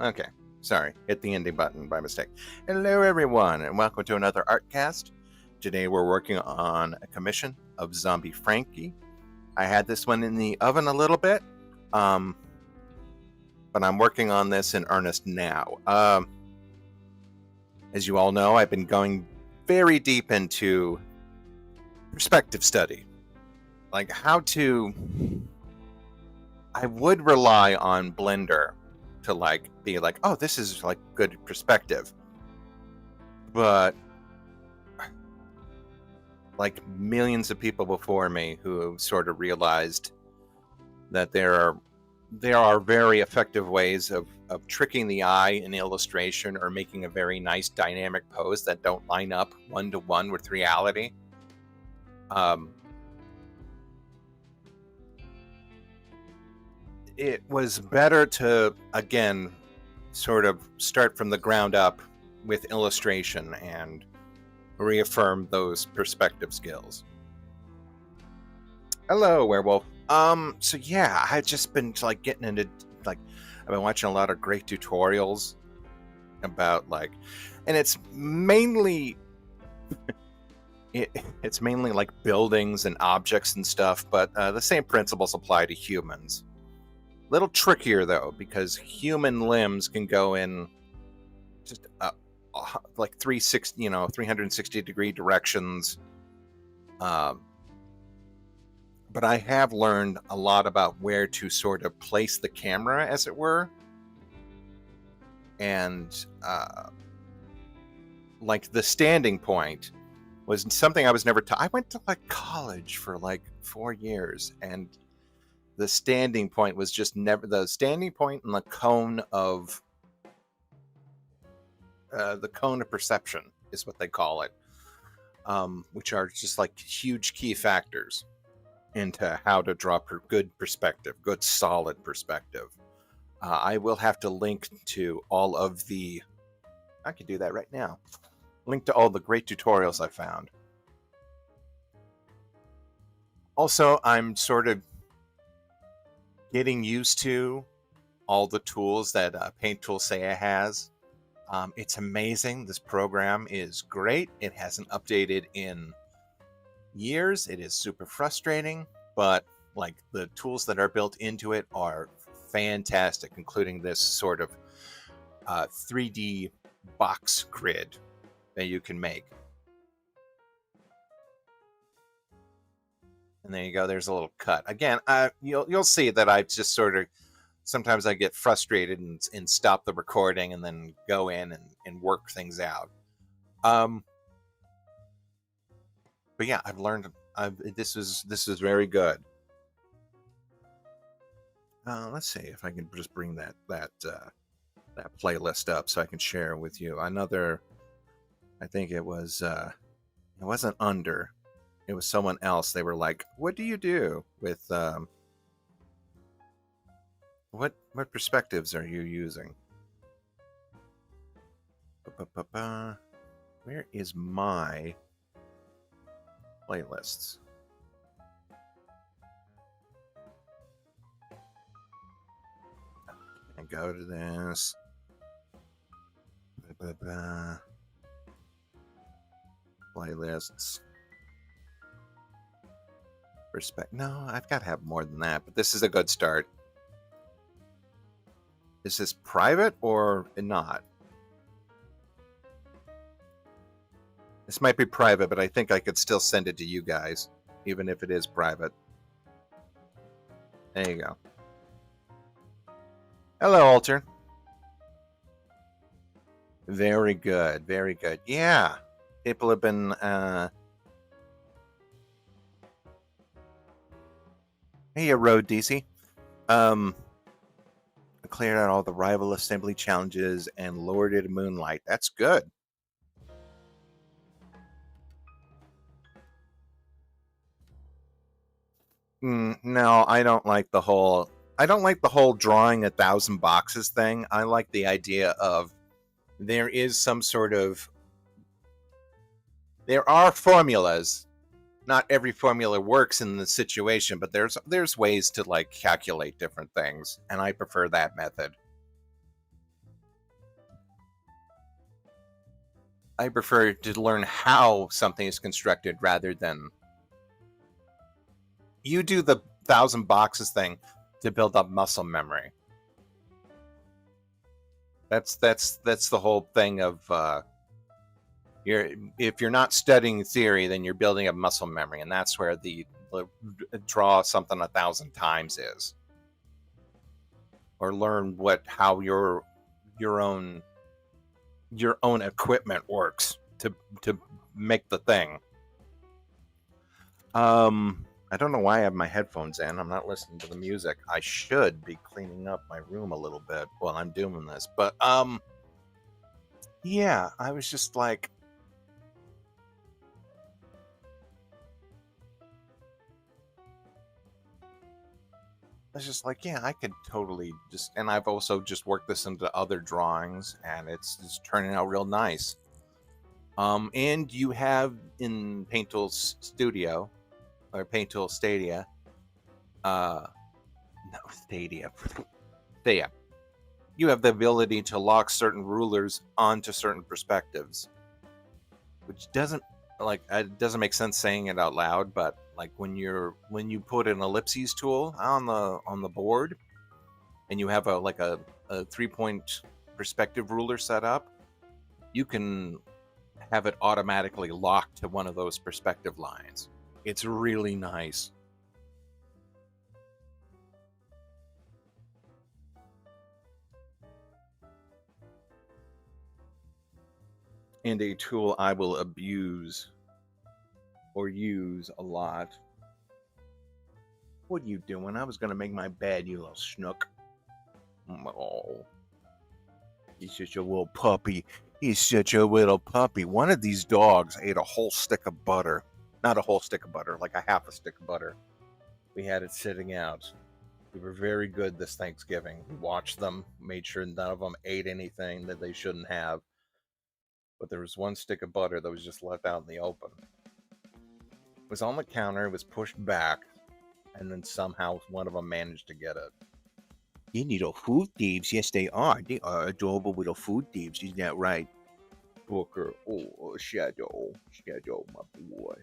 Okay, sorry, hit the ending button by mistake. Hello, everyone, and welcome to another Artcast. Today we're working on a commission of Zombie Frankie. I had this one in the oven a little bit, but I'm working on this in earnest now. As you all know, I've been going very deep into perspective study, like how to. I would rely on Blender to be like, oh, this is like good perspective, but like millions of people before me who sort of realized that there are very effective ways of tricking the eye in illustration or making a very nice dynamic pose that don't line up one-to-one with reality. It was better to, again, sort of start from the ground up with illustration and reaffirm those perspective skills. Hello, werewolf. So yeah, I've just been like getting into I've been watching a lot of great tutorials about and it's mainly it's mainly like buildings and objects and stuff, but the same principles apply to humans. Little trickier though, because human limbs can go in just like 360 degree directions. But I have learned a lot about where to sort of place the camera, as it were. And like the standing point was something I was never taught. I went to like college for like 4 years, and the standing point was just never the standing point in the cone of perception is what they call it, which are just like huge key factors into how to draw good perspective, good solid perspective. I will have to link to all of the. I can do that right now. Link to all the great tutorials I found. Also, I'm sort of getting used to all the tools that Paint Tool Saya has. It's amazing. This program is great. It hasn't updated in years. It is super frustrating, but like the tools that are built into it are fantastic, including this sort of 3D box grid that you can make. And there you go. There's a little cut. Again, you'll see that I just sort of sometimes I get frustrated and stop the recording and then go in and work things out. But yeah, I've learned. This is very good. Let's see if I can just bring that playlist up so I can share with you another. I think it was. It wasn't Under. It was someone else. They were like, "What do you do with what perspectives are you using?" Where is my playlists? And go to this. Playlists. No, I've got to have more than that, but this is a good start. Is this private or not? This might be private, but I think I could still send it to you guys, even if it is private. There you go. Hello, Alter. Very good, very good. Yeah, people have been... Hey, Road DC. Cleared out all the rival assembly challenges and lorded Moonlight. That's good. No, I don't like the whole. I don't like the whole drawing 1,000 boxes thing. I like the idea of there is some sort of. There are formulas. Not every formula works in the situation, but there's ways to like calculate different things, and I prefer that method. I prefer to learn how something is constructed rather than you do the 1,000 boxes thing to build up muscle memory. That's the whole thing of if you're not studying theory, then you're building up muscle memory, and that's where the draw something 1,000 times is, or learn how your own equipment works to make the thing. I don't know why I have my headphones in. I'm not listening to the music. I should be cleaning up my room a little bit while I'm doing this. But yeah, I was just like, yeah, I could totally just, and I've also just worked this into other drawings, and it's just turning out real nice. And you have in Paint Tool's studio, or Paint Tool Stadia, no, Stadia. Stadia. You have the ability to lock certain rulers onto certain perspectives, which doesn't make sense saying it out loud, but like when you put an ellipses tool on the board, and you have a 3-point perspective ruler set up, you can have it automatically locked to one of those perspective lines. It's really nice. And a tool I will abuse or use a lot. What are you doing? I was going to make my bed, you little schnook. Oh. He's such a little puppy. He's such a little puppy. One of these dogs ate a whole stick of butter. Not a whole stick of butter, like a half a stick of butter. We had it sitting out. We were very good this Thanksgiving. We watched them, made sure none of them ate anything that they shouldn't have. But there was one stick of butter that was just left out in the open. It was on the counter, it was pushed back, and then somehow one of them managed to get it. You little food thieves. Yes, they are. They are adorable little food thieves. Isn't that right? Booker. Oh, Shadow. Shadow, my boy.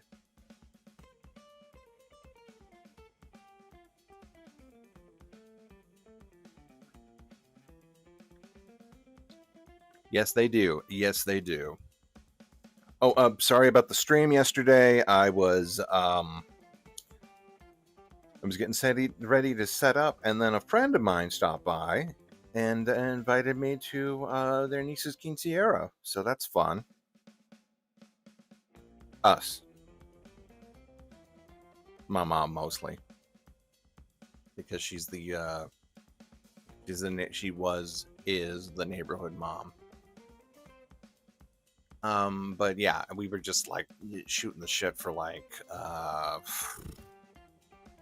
Yes, they do. Yes, they do. Oh, sorry about the stream yesterday. I was getting ready to set up, and then a friend of mine stopped by and invited me to their niece's quinceañera. So that's fun. Us. My mom mostly. Because she's the is the neighborhood mom. But yeah, we were just like shooting the shit for like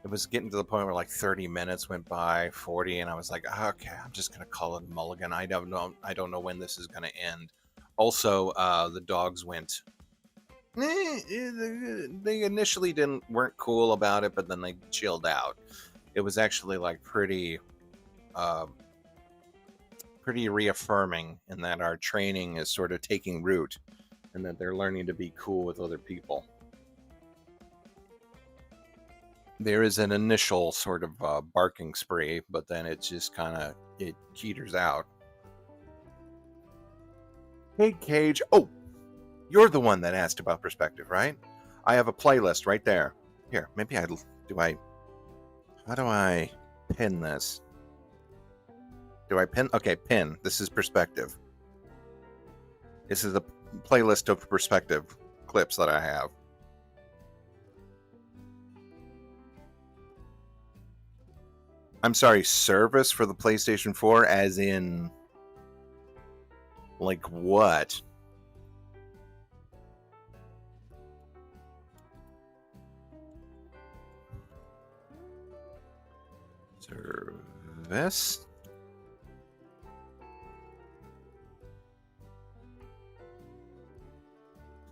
it was getting to the point where like 30 minutes went by, 40, and I was like, okay, I'm just gonna call it a mulligan. I don't know when this is gonna end. Also, the dogs went. They initially weren't cool about it, but then they chilled out. It was actually like pretty reaffirming in that our training is sort of taking root, and that they're learning to be cool with other people. There is an initial sort of barking spree, but then it just it peters out. Hey, Cage. Oh, you're the one that asked about perspective, right? I have a playlist right there. Here, maybe how do I pin this? Do I pin? Okay, pin. This is perspective. This is a playlist of perspective clips that I have. I'm sorry, service for the PlayStation 4 as in like what? Service?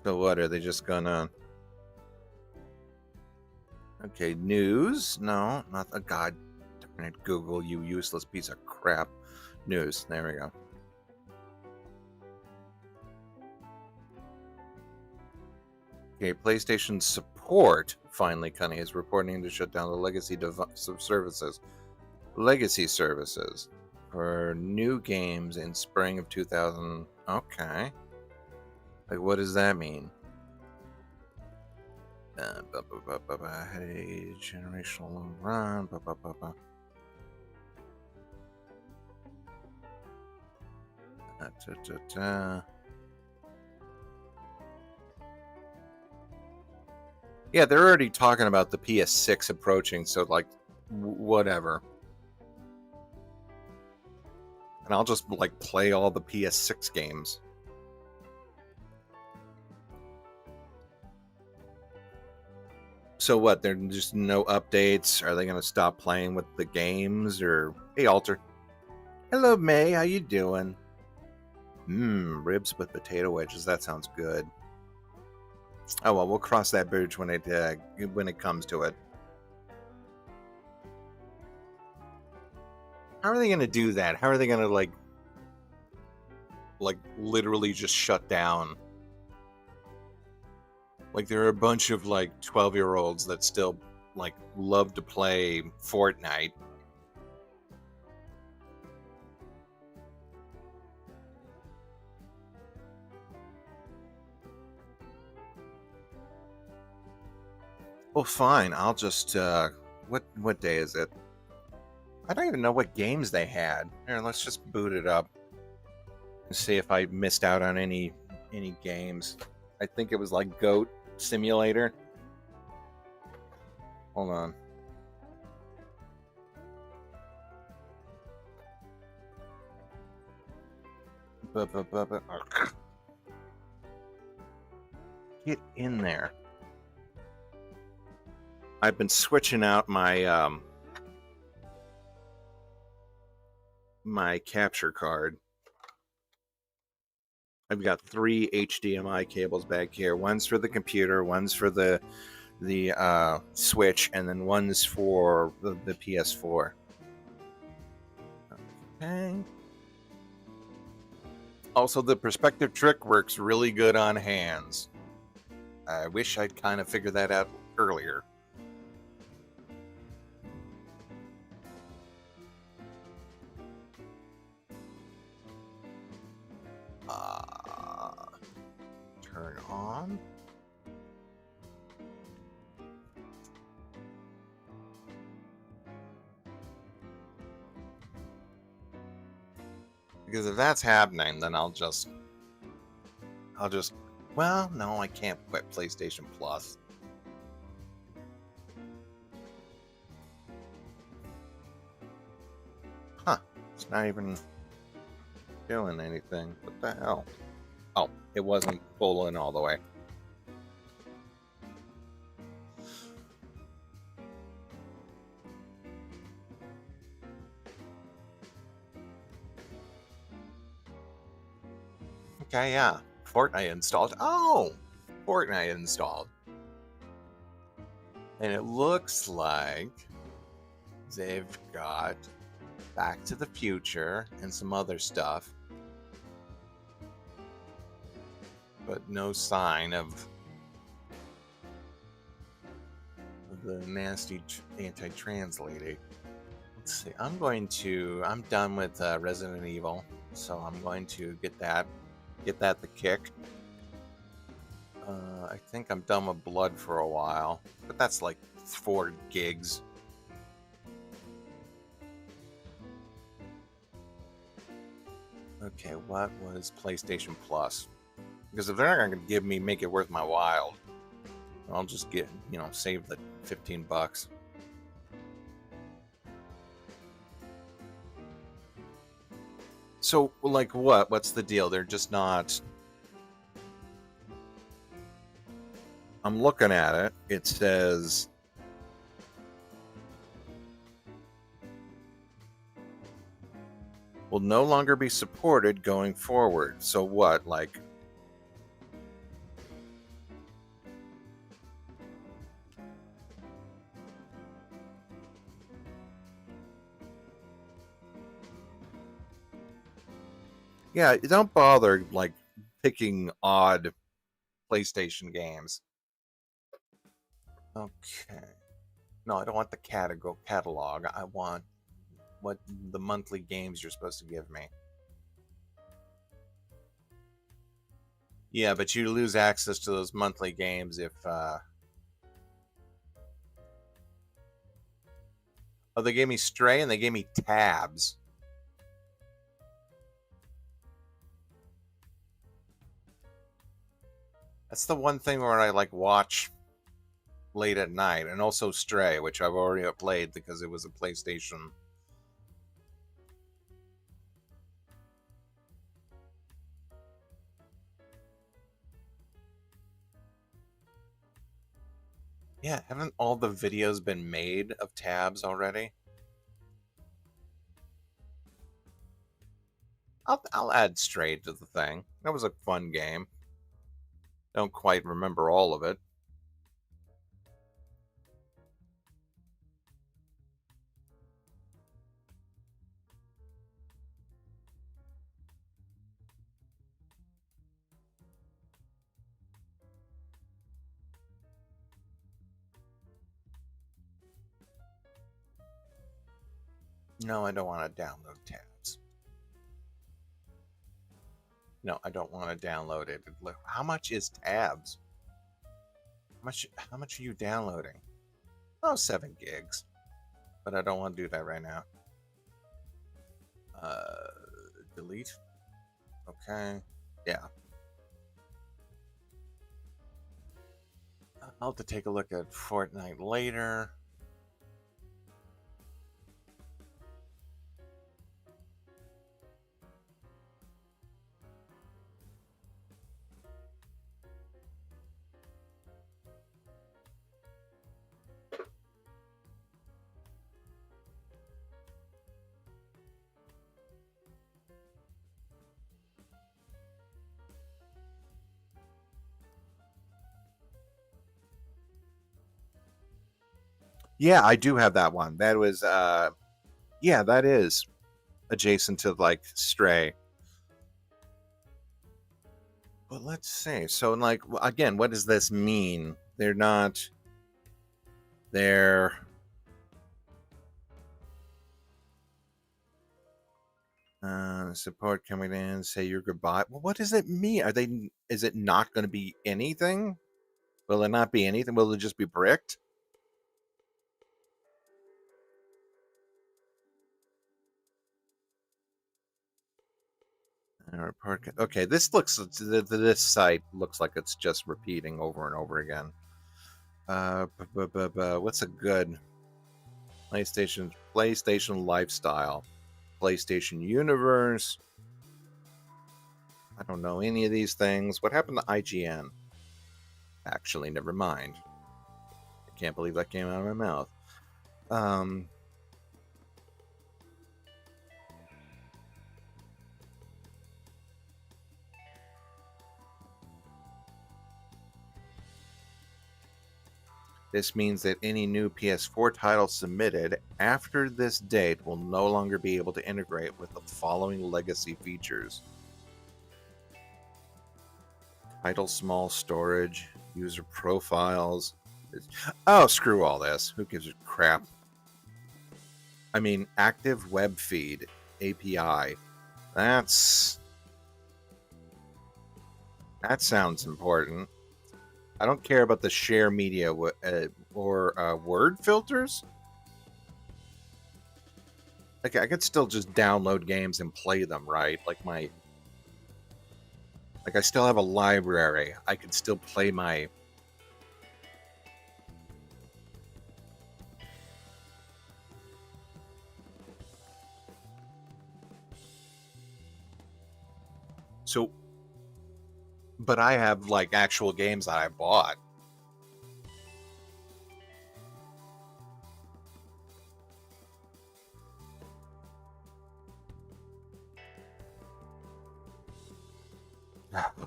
So what, are they just gonna... Okay, news? No, not a god darn it, Google, you useless piece of crap. News, there we go. Okay, PlayStation support finally Cunny is reporting to shut down the legacy services for new games in spring of 2000. Okay, like what does that mean? Hey, generational run. Yeah, they're already talking about the PS6 approaching, so like, whatever. And I'll just like play all the PS6 games. So what? There's just no updates? Are they gonna stop playing with the games? Or hey, Alter. Hello, May. How you doing? Ribs with potato wedges. That sounds good. Oh well, we'll cross that bridge when it comes to it. How are they gonna do that? How are they gonna like literally just shut down? Like there are a bunch of like 12-year-olds that still like love to play Fortnite. Well, fine. I'll just what day is it? I don't even know what games they had. Here, let's just boot it up and see if I missed out on any games. I think it was like Goat Simulator. Hold on. Get in there. I've been switching out my my capture card. I've got 3 HDMI cables back here. One's for the computer, one's for the Switch, and then one's for the PS4. Okay. Also, the perspective trick works really good on hands. I wish I'd kind of figured that out earlier. Turn on. Because if that's happening, then I'll just well, no, I can't quit PlayStation Plus. Huh. It's not even doing anything. What the hell? Oh, it wasn't pulling all the way. Okay, yeah. Fortnite installed. Oh! Fortnite installed. And it looks like they've got Back to the Future and some other stuff. But no sign of the nasty anti-trans lady. Let's see. I'm done with Resident Evil, so I'm going to get that the kick. I think I'm done with Blood for a while, but that's like 4 gigs. Okay, what was PlayStation Plus? Because if they're not going to make it worth my while, I'll just save the $15. So, like, what? What's the deal? They're just not. I'm looking at it. It says will no longer be supported going forward. So what? Like, yeah, don't bother like picking odd PlayStation games. Okay. No, I don't want the catalog. I want what the monthly games you're supposed to give me. Yeah, but you lose access to those monthly games if oh, they gave me Stray and they gave me Tabs. That's the one thing where I like watch late at night, and also Stray, which I've already played because it was a PlayStation. Yeah, haven't all the videos been made of Tabs already? I'll add Stray to the thing. That was a fun game. Don't quite remember all of it. No, I don't want to download Tabs. No, I don't want to download it. How much is Tabs? How much are you downloading? Oh, 7 gigs. But I don't want to do that right now. Uh, delete. Okay. Yeah. I'll have to take a look at Fortnite later. Yeah, I do have that one. That was yeah, that is adjacent to like Stray. But let's see. So like again, what does this mean? They're not they're support coming in, say your goodbye. Well, what does it mean? Are they is it not going to be anything? Will it not be anything? Will it just be bricked? Okay, this site looks like it's just repeating over and over again. What's a good PlayStation lifestyle, PlayStation Universe? I don't know any of these things. What happened to IGN? Actually, never mind. I can't believe that came out of my mouth. Um, This means that any new PS4 title submitted after this date will no longer be able to integrate with the following legacy features: title small storage, user profiles. Oh, screw all this. Who gives a crap? I mean, active web feed API. That sounds important. I don't care about the share media or word filters. Like I could still just download games and play them, right? Like I still have a library. I could still play my. So, but I have like actual games that I bought.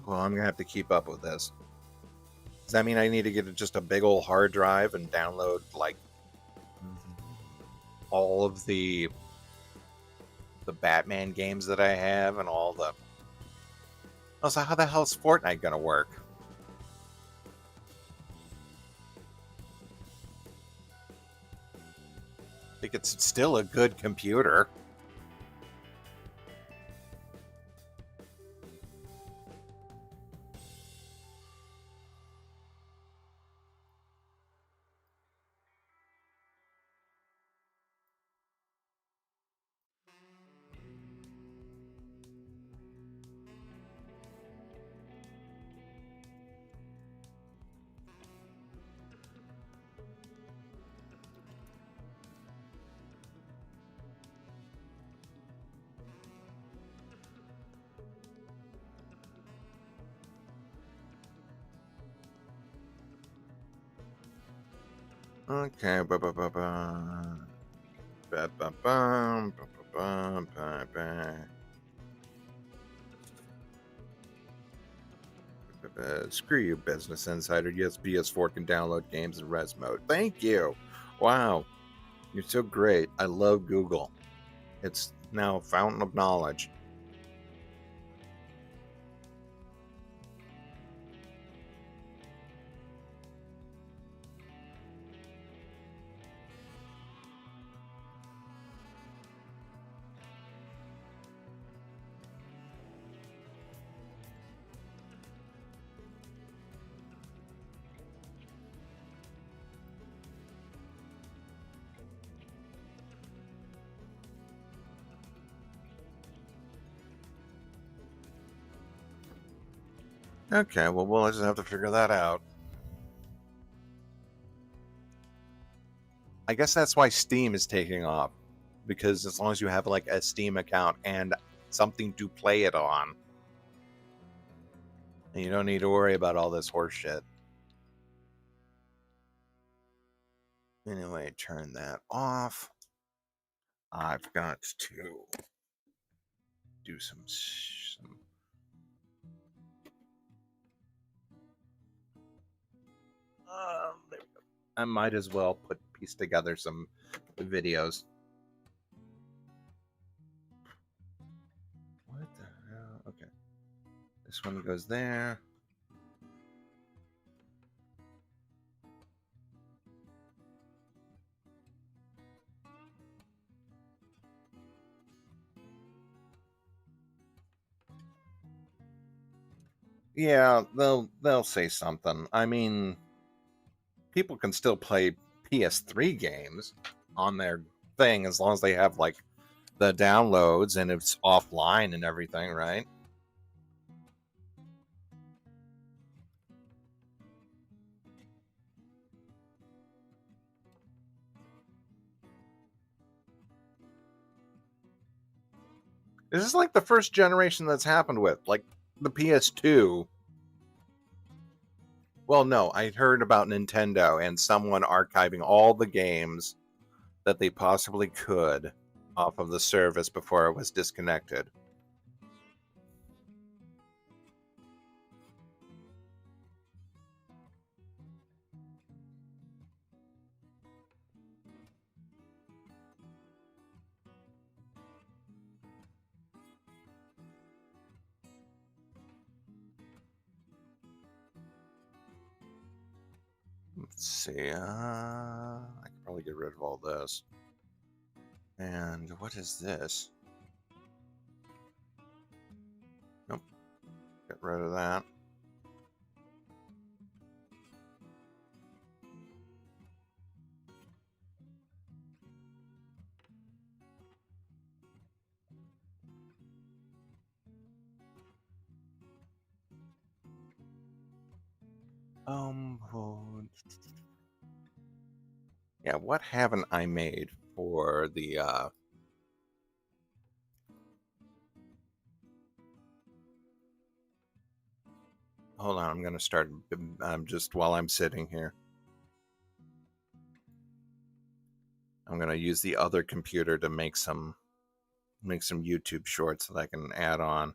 Well, I'm gonna have to keep up with this. Does that mean I need to get just a big old hard drive and download like all of the Batman games that I have and all the. Oh, so how the hell is Fortnite gonna work? think it's still a good computer. Okay. Screw you, Business Insider. Yes, PS4 can download games in res mode. Thank you. Wow, you're so great. I love Google. It's now a fountain of knowledge. Okay, well, we'll just have to figure that out. I guess that's why Steam is taking off, because as long as you have like a Steam account and something to play it on, and you don't need to worry about all this horse shit. Anyway, turn that off. I've got to do some there we go. I might as well piece together some videos. What the hell? Okay. This one goes there. Yeah, they'll say something. I mean, people can still play PS3 games on their thing as long as they have like the downloads and it's offline and everything, right? This is like the first generation that's happened with, like the PS2. Well, no, I heard about Nintendo and someone archiving all the games that they possibly could off of the service before it was disconnected. Let's see. I could probably get rid of all this. And what is this? Nope. Get rid of that. Yeah, what haven't I made for the hold on, I'm gonna start just while I'm sitting here. I'm gonna use the other computer to make some YouTube shorts that I can add on.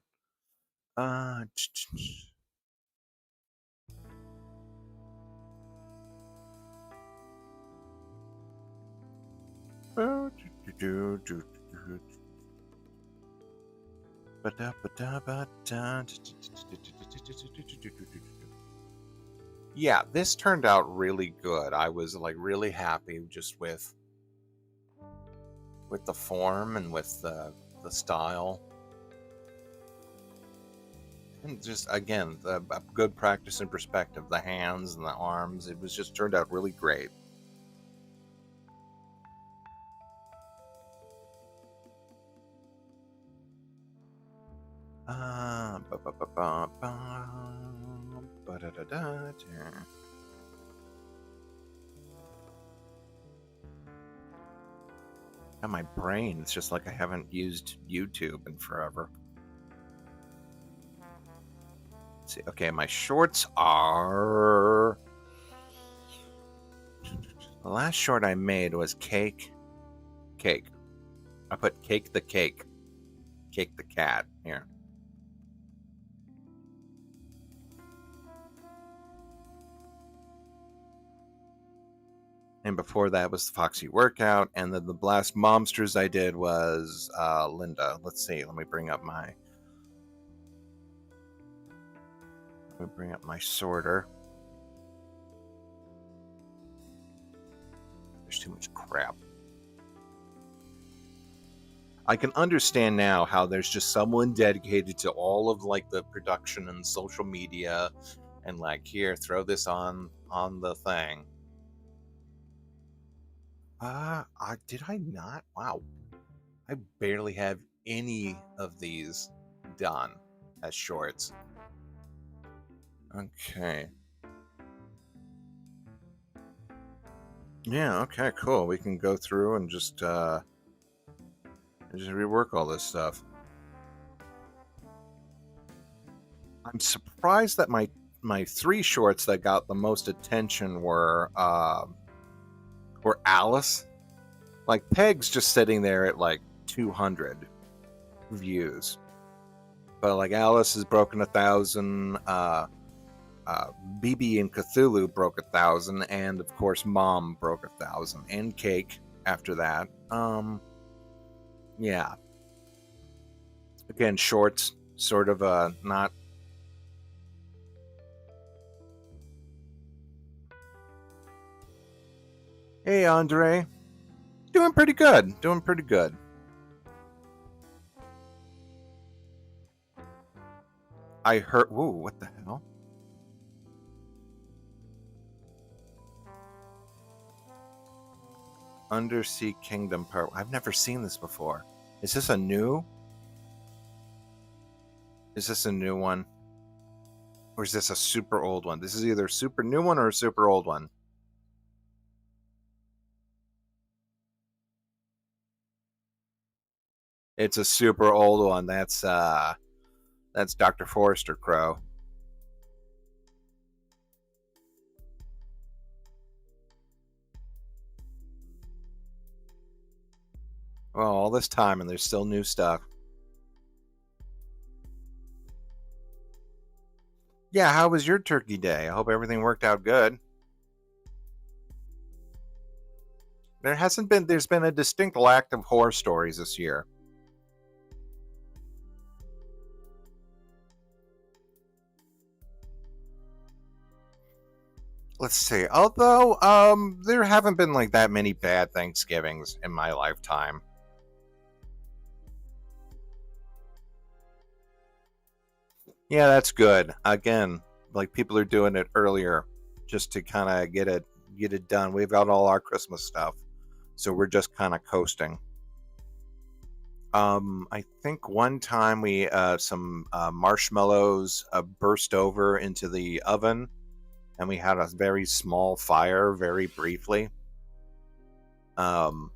Yeah, this turned out really good. I was like really happy just with with the form and with the style. And just, again, a good practice and perspective. The hands and the arms. It was just turned out really great. And my brain, it's just like I haven't used YouTube in forever. Let's see. Okay, my shorts are... The last short I made was Cake. I put Cake the Cake. Cake the Cat. Here. And before that was the Foxy Workout. And then the last Momsters I did was Linda. Let's see. Let me bring up my sorter. There's too much crap. I can understand now how there's just someone dedicated to all of like the production and social media, and like, here, throw this on the thing. Did I not? Wow. I barely have any of these done as shorts. Okay. Yeah, okay, cool. We can go through and just rework all this stuff. I'm surprised that my 3 shorts that got the most attention were Alice. Like, Peg's just sitting there at like 200 views, but like Alice has broken 1,000. BB and Cthulhu broke 1,000, and of course Mom broke 1,000, and Cake after that. Yeah. Again, shorts, sort of not. Hey, Andre. Doing pretty good. I heard. Whoa, what the hell? Undersea Kingdom Part. I've never seen this before. Is this a new? Is this a new one? Or is this a super old one? This is either a super new one or a super old one. It's a super old one. That's Dr. Forrester Crow. Well, all this time and there's still new stuff. Yeah, how was your turkey day? I hope everything worked out good. There's been a distinct lack of horror stories this year. Let's see. Although, there haven't been like that many bad Thanksgivings in my lifetime. Yeah, that's good. Again, like, people are doing it earlier just to kind of get it done. We've got all our Christmas stuff, so we're just kind of coasting. I think one time we some marshmallows burst over into the oven, and we had a very small fire very briefly. And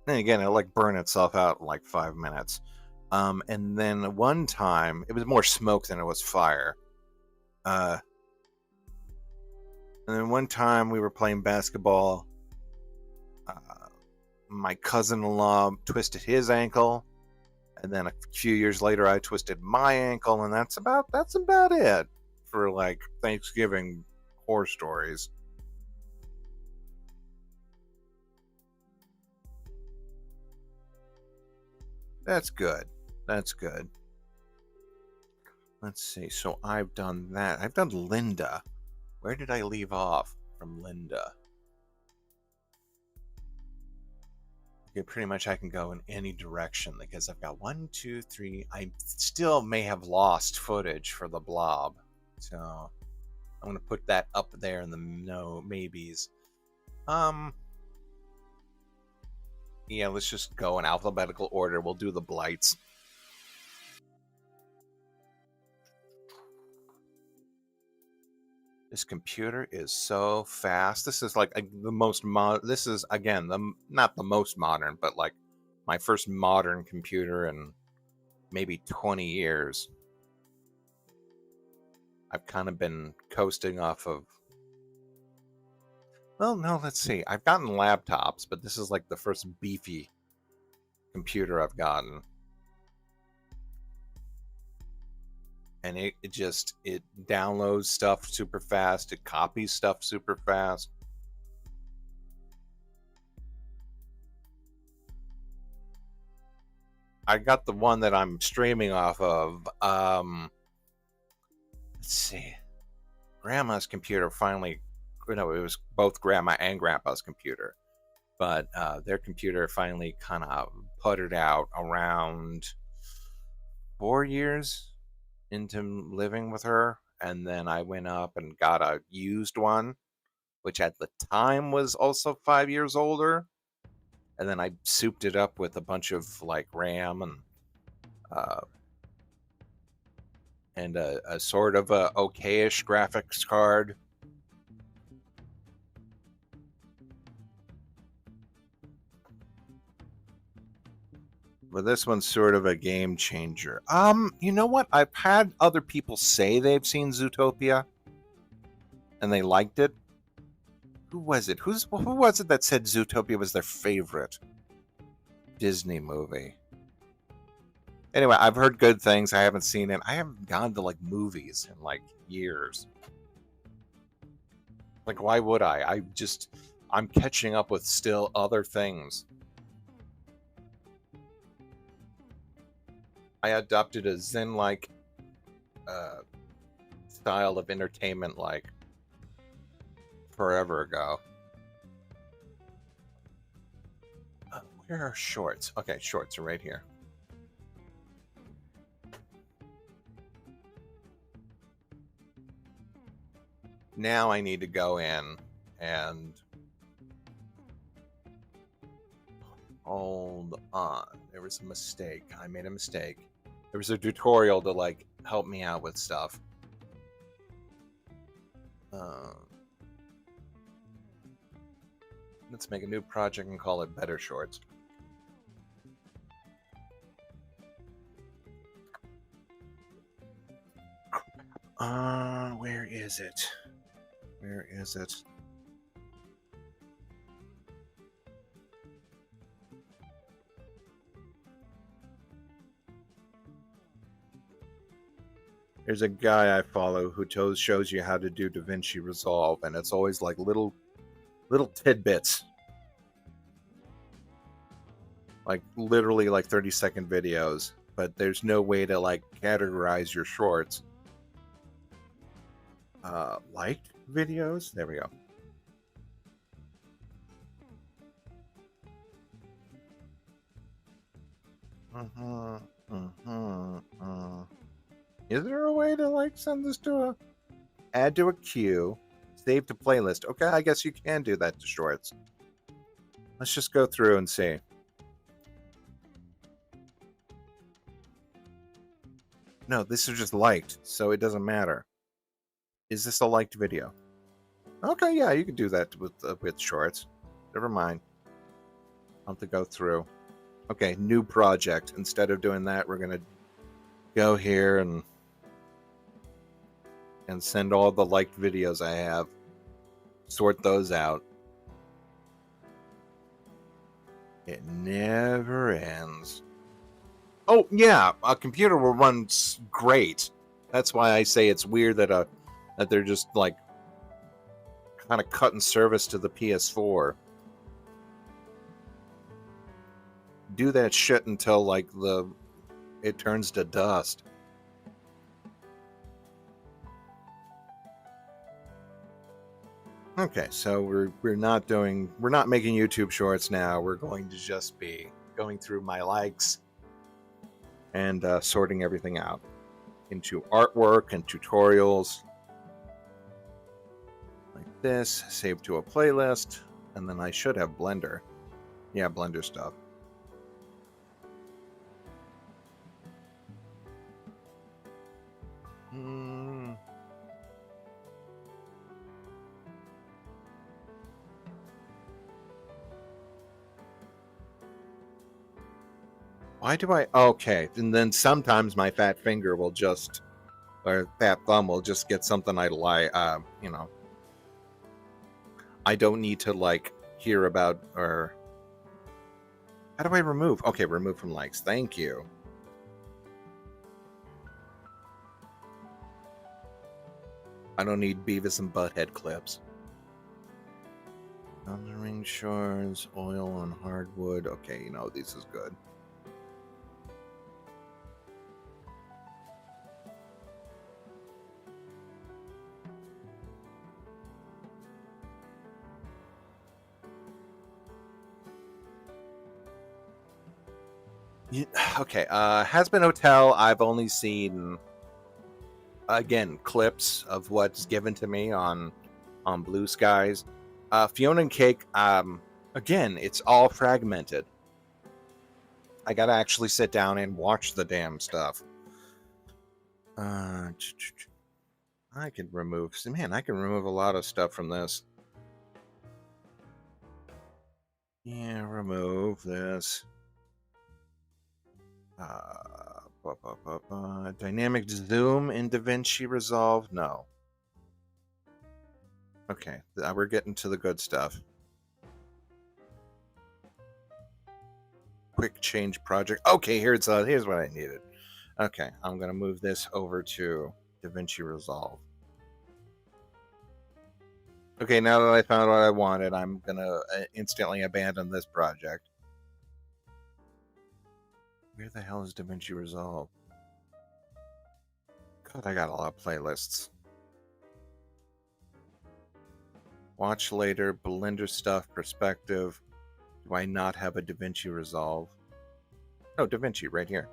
again, it like burned itself out in like 5 minutes. And then one time, it was more smoke than it was fire. And then one time we were playing basketball. My cousin-in-law twisted his ankle, and then a few years later I twisted my ankle, and that's about it for like Thanksgiving horror stories. That's good. Let's see. So I've done that. I've done Linda. Where did I leave off from Linda? Okay, pretty much I can go in any direction because I've got 1, 2, 3. I still may have lost footage for the blob. So I'm going to put that up there in the no maybes. Yeah, let's just go in alphabetical order. We'll do the blights. This computer is so fast. This is like the most this is again not the most modern, but like my first modern computer in maybe 20 years. I've kind of been coasting off of. Well, no, let's see. I've gotten laptops, but this is like the first beefy computer I've gotten. And it downloads stuff super fast. It copies stuff super fast. I got the one that I'm streaming off of. Let's see. Grandma's computer finally, it was both Grandma and Grandpa's computer. But their computer finally kind of puttered out around 4 years into living with her, and then I went up and got a used one, which at the time was also 5 years older, and then I souped it up with a bunch of like RAM and a sort of a okayish graphics card. But this one's sort of a game changer. You know what? I've had other people say they've seen Zootopia and they liked it. Who was it? Who was it that said Zootopia was their favorite Disney movie? Anyway, I've heard good things. I haven't seen it. I haven't gone to like movies in like years. Like, why would I? I'm catching up with still other things. I adopted a Zen-like style of entertainment like forever ago. Where are shorts? Okay, shorts are right here. Now I need to go in and hold on. There was a mistake. I made a mistake. There was a tutorial to like help me out with stuff. Let's make a new project and call it Better Shorts. Where is it? Where is it? There's a guy I follow who shows you how to do DaVinci Resolve, and it's always like little tidbits. Like literally like 30-second videos, but there's no way to like categorize your shorts. Liked videos? There we go. Is there a way to like send this to add to a queue, save to playlist? Okay, I guess you can do that to shorts. Let's just go through and see. No, this is just liked, so it doesn't matter. Is this a liked video? Okay, yeah, you can do that with shorts. Never mind. I'll have to go through. Okay, new project. Instead of doing that, we're gonna go here and send all the liked videos I have. Sort those out. It never ends. Oh yeah, a computer will run great. That's why I say it's weird that that they're just like kind of cutting service to the PS4. Do that shit until like it turns to dust. Okay, so we're not making YouTube shorts now. We're going to just be going through my likes and sorting everything out into artwork and tutorials like this. Save to a playlist, and then I should have Blender. Yeah, Blender stuff. Why do I? Okay, and then sometimes my fat finger will just, or fat thumb will just get something I like. You know, I don't need to like hear about, or how do I remove? Okay, remove from likes. Thank you. I don't need Beavis and Butthead clips. Thundering shores, oil on hardwood. Okay, you know, this is good. Yeah, okay, Has Been Hotel, I've only seen, again, clips of what's given to me on Blue Skies. Fiona and Cake, again, it's all fragmented. I gotta actually sit down and watch the damn stuff. I can remove, man, I can remove a lot of stuff from this. Yeah, remove this. Dynamic zoom in DaVinci Resolve? No. Okay, we're getting to the good stuff. Quick change project. Okay, here's what I needed. Okay, I'm gonna move this over to DaVinci Resolve. Okay, now that I found what I wanted, I'm gonna instantly abandon this project. Where the hell is DaVinci Resolve? God, I got a lot of playlists. Watch later, Blender stuff, perspective. Do I not have a DaVinci Resolve? Oh, DaVinci, right here.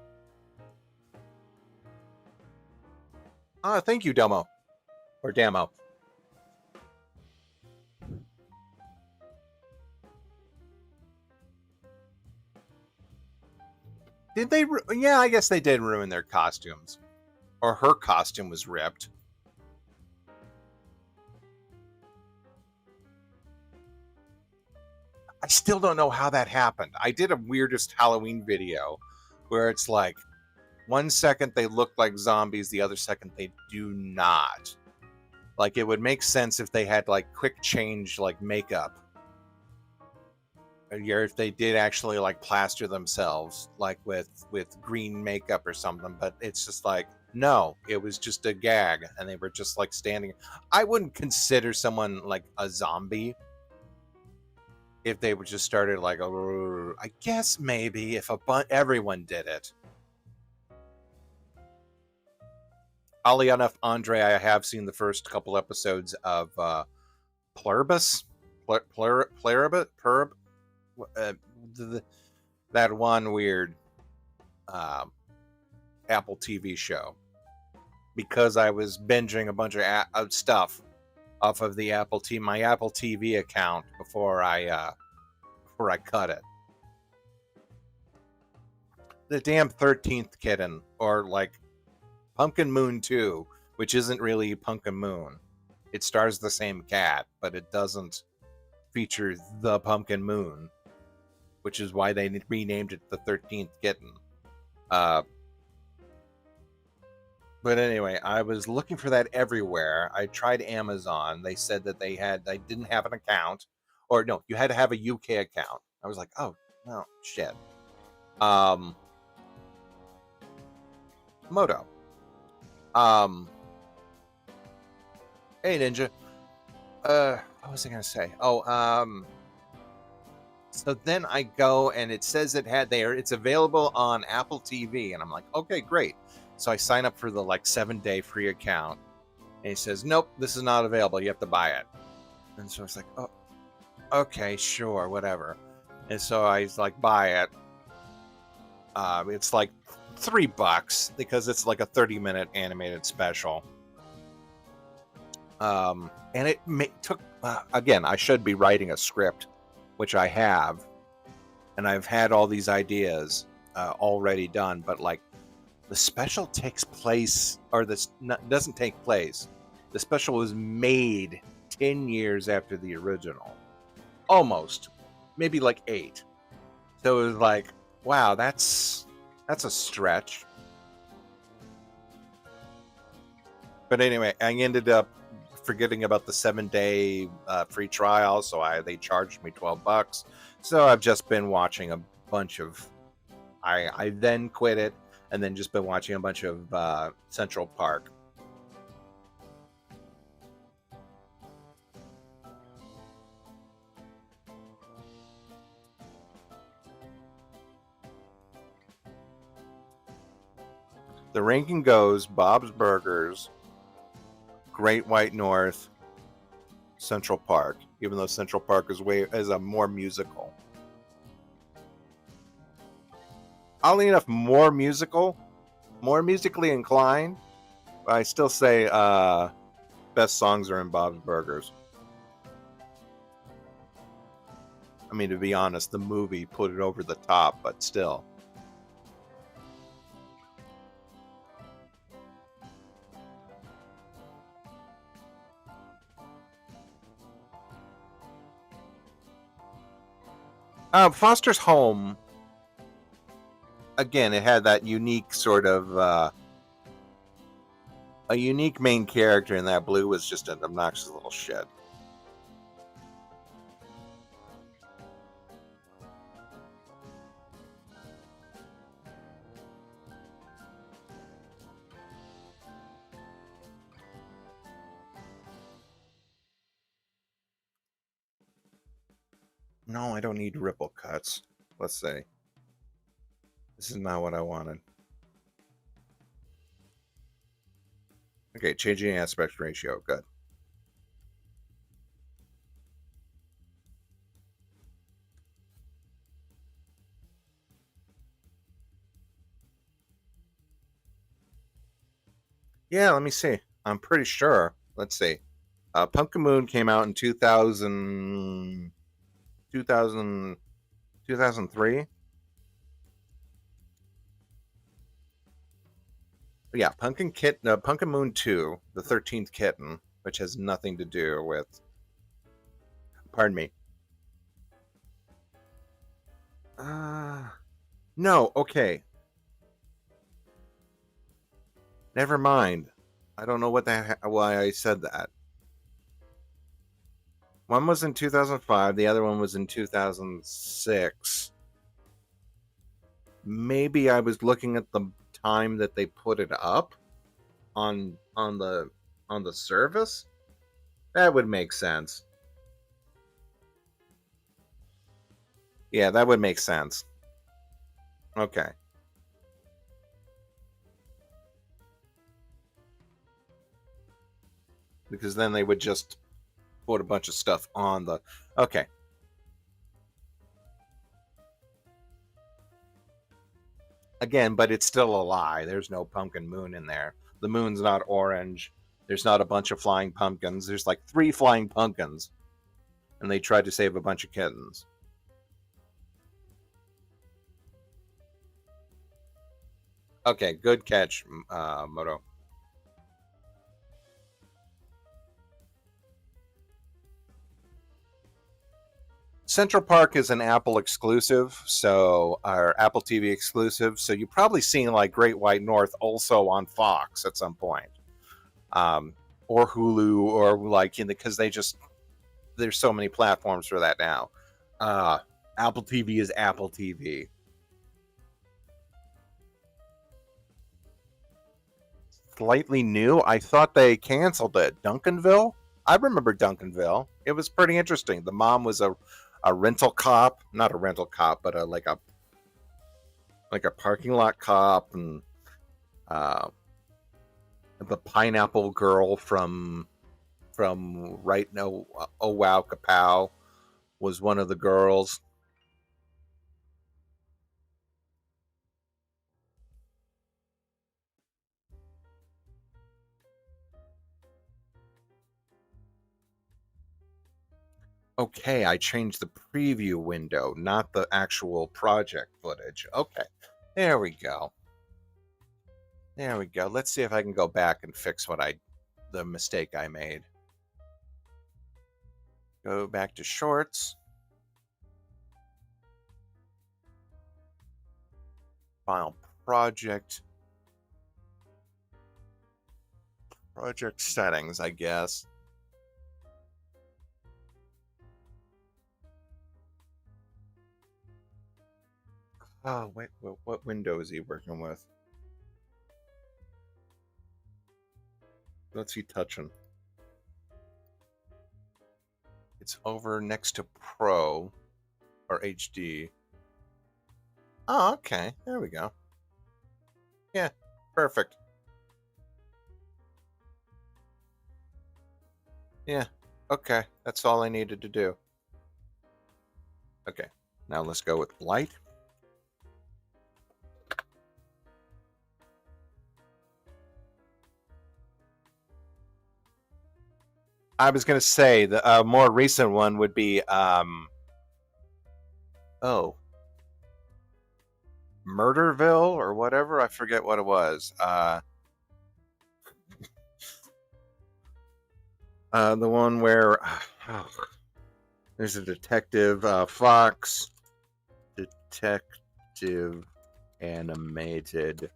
Thank you, Demo. Or Damo. Did they? Yeah, I guess they did ruin their costumes. Or her costume was ripped. I still don't know how that happened. I did a weirdest Halloween video where it's like 1 second they look like zombies, the other second they do not. Like, it would make sense if they had like quick change like makeup. Or if they did actually like plaster themselves like with green makeup or something, but it's just like, no, it was just a gag and they were just like standing. I wouldn't consider someone like a zombie if they would just started like, I guess maybe if everyone did it. Oddly enough, Andre, I have seen the first couple episodes of Pluribus, Pluribus, that one weird Apple TV show, because I was binging a bunch of stuff off of the my Apple TV account before I cut it. The damn 13th Kitten, or like Pumpkin Moon 2, which isn't really Pumpkin Moon. It stars the same cat, but it doesn't feature the Pumpkin Moon, which is why they renamed it the 13th Kitten. But anyway, I was looking for that everywhere. I tried Amazon. They said that they didn't have an account. Or no, you had to have a UK account. I was like, oh, no, shit. Moto. Hey, Ninja. What was I going to say? Oh, so then I go and it says it's available on Apple TV. And I'm like, okay, great. So I sign up for the like 7-day free account, and he says, nope, this is not available. You have to buy it. And so it's like, oh, okay, sure, whatever. And so I like buy it. It's like $3 because it's like a 30-minute animated special. And it took again. I should be writing a script, which I have, and I've had all these ideas already done. But like the special takes place, or this doesn't take place. The special was made 10 years after the original, almost, maybe like 8. So it was like, wow, that's a stretch. But anyway, I ended up forgetting about the 7-day free trial, so they charged me $12. So I've just been watching a bunch of. I then quit it, and then just been watching a bunch of Central Park. The ranking goes Bob's Burgers, Great White North, Central Park, even though Central Park is a more musical. Oddly enough, more musically inclined, but I still say best songs are in Bob's Burgers. I mean, to be honest, the movie put it over the top, but still. Foster's Home, again, it had that unique sort of a unique main character, and that Blue was just an obnoxious little shit. No, I don't need ripple cuts. Let's see. This is not what I wanted. Okay, changing aspect ratio. Good. Yeah, let me see. I'm pretty sure. Let's see. Pumpkin Moon came out in 2003. Yeah, Pumpkin Moon 2, the 13th Kitten, which has nothing to do with. Pardon me. No, okay. Never mind. I don't know why I said that. One was in 2005, the other one was in 2006. Maybe I was looking at the time that they put it up on the service. That would make sense. Yeah, that would make sense. Okay. Because then they would just put a bunch of stuff on the. Okay. Again, but it's still a lie. There's no pumpkin moon in there. The moon's not orange. There's not a bunch of flying pumpkins. There's like 3 flying pumpkins, and they tried to save a bunch of kittens. Okay, good catch, Moto. Central Park is an Apple exclusive, so our Apple TV exclusive. So you've probably seen like Great White North also on Fox at some point, or Hulu, or like because there's so many platforms for that now. Apple TV is Apple TV. Slightly new. I thought they canceled it. Duncanville. I remember Duncanville. It was pretty interesting. The mom was a rental cop, not a rental cop, but like a parking lot cop, and uh, the pineapple girl from from Right No Oh Wow Kapow was one of the girls. Okay, I changed the preview window, not the actual project footage. Okay, there we go. There we go. Let's see if I can go back and fix the mistake I made. Go back to shorts. File project settings, I guess. Oh, wait, what window is he working with? What's he touching? It's over next to Pro or HD. Oh, okay. There we go. Yeah, perfect. Yeah, okay. That's all I needed to do. Okay, now let's go with light. I was going to say the more recent one would be Murderville or whatever. I forget what it was. The one where there's a detective, Fox Detective Animated.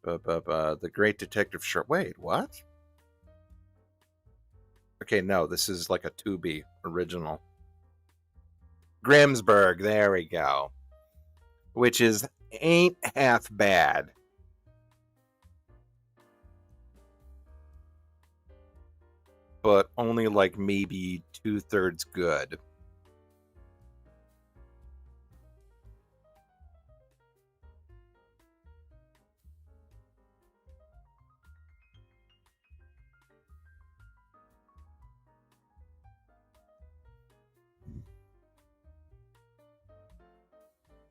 The Great Detective Short. Wait, what? Okay, no, this is like a Tubi original. Grimsburg, there we go. Which is ain't half bad. But only like maybe 2/3 good.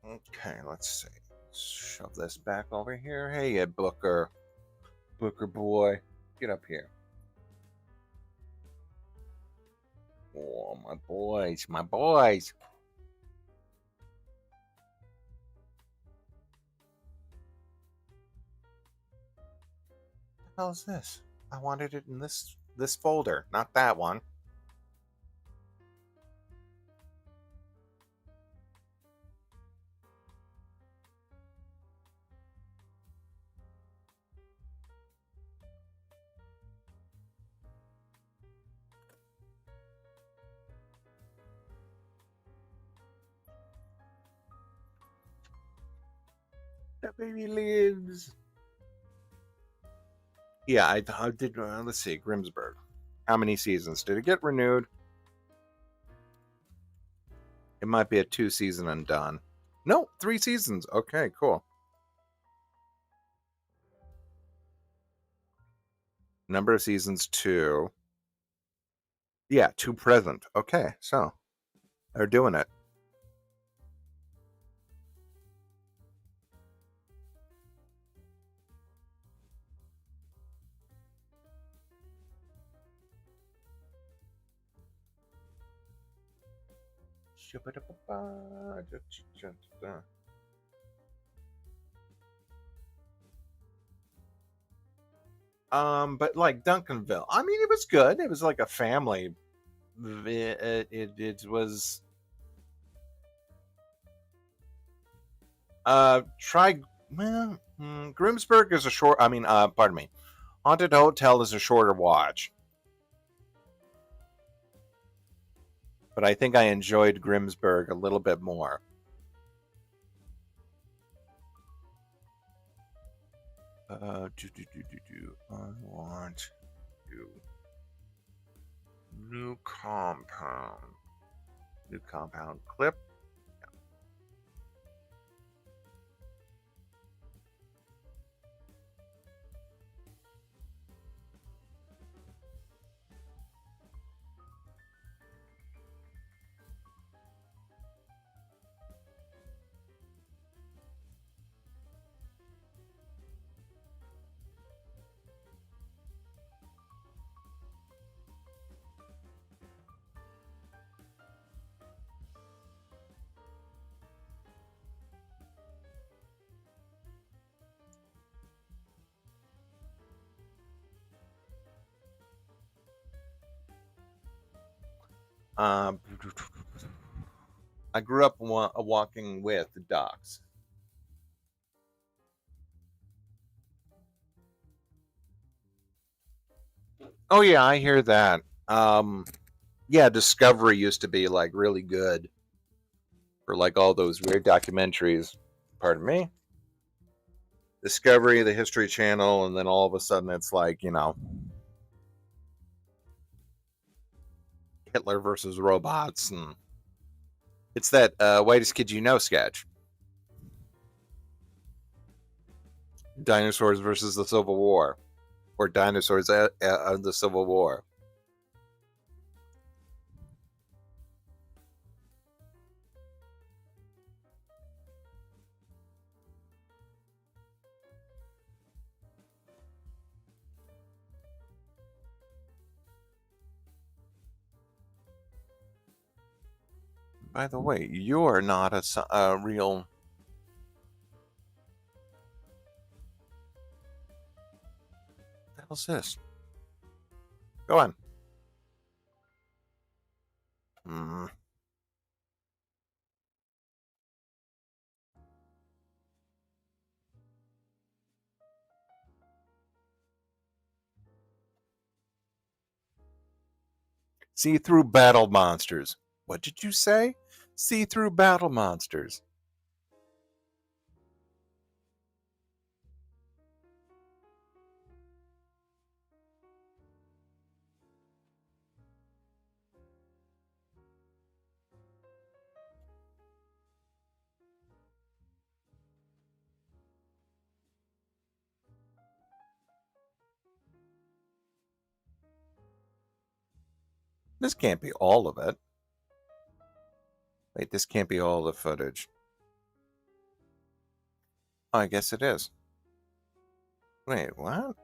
Okay, let's see. Shove this back over here. Hey, Booker. Booker boy. Get up here. Oh, my boys. My boys. What the hell is this? I wanted it in this folder, not that one. The baby lives. Yeah, I did. Let's see, Grimsburg. How many seasons did it get renewed? It might be a 2-season and done. No, 3 seasons. Okay, cool. Number of seasons 2. Yeah, 2 present. Okay, so they're doing it. But like Duncanville, I mean, it was good. It was like a family. It was. Try. Well, Grimsburg is a short. I mean, pardon me. Haunted Hotel is a shorter watch, but I think I enjoyed Grimsburg a little bit more. I want to new compound. New compound clip. Um, I grew up walking with ducks. Oh yeah, I hear that. Yeah, Discovery used to be like really good for like all those weird documentaries. Pardon me. Discovery, the History Channel, and then all of a sudden it's like, Hitler versus robots, and it's that Whitest Kid You Know sketch. Dinosaurs versus the Civil War, or dinosaurs at the Civil War. By the way, you're not a real. What the hell's this? Go on. Mm. See through battle monsters. What did you say? See through battle monsters. This can't be all of it. Wait, this can't be all the footage. Oh, I guess it is. Wait, what?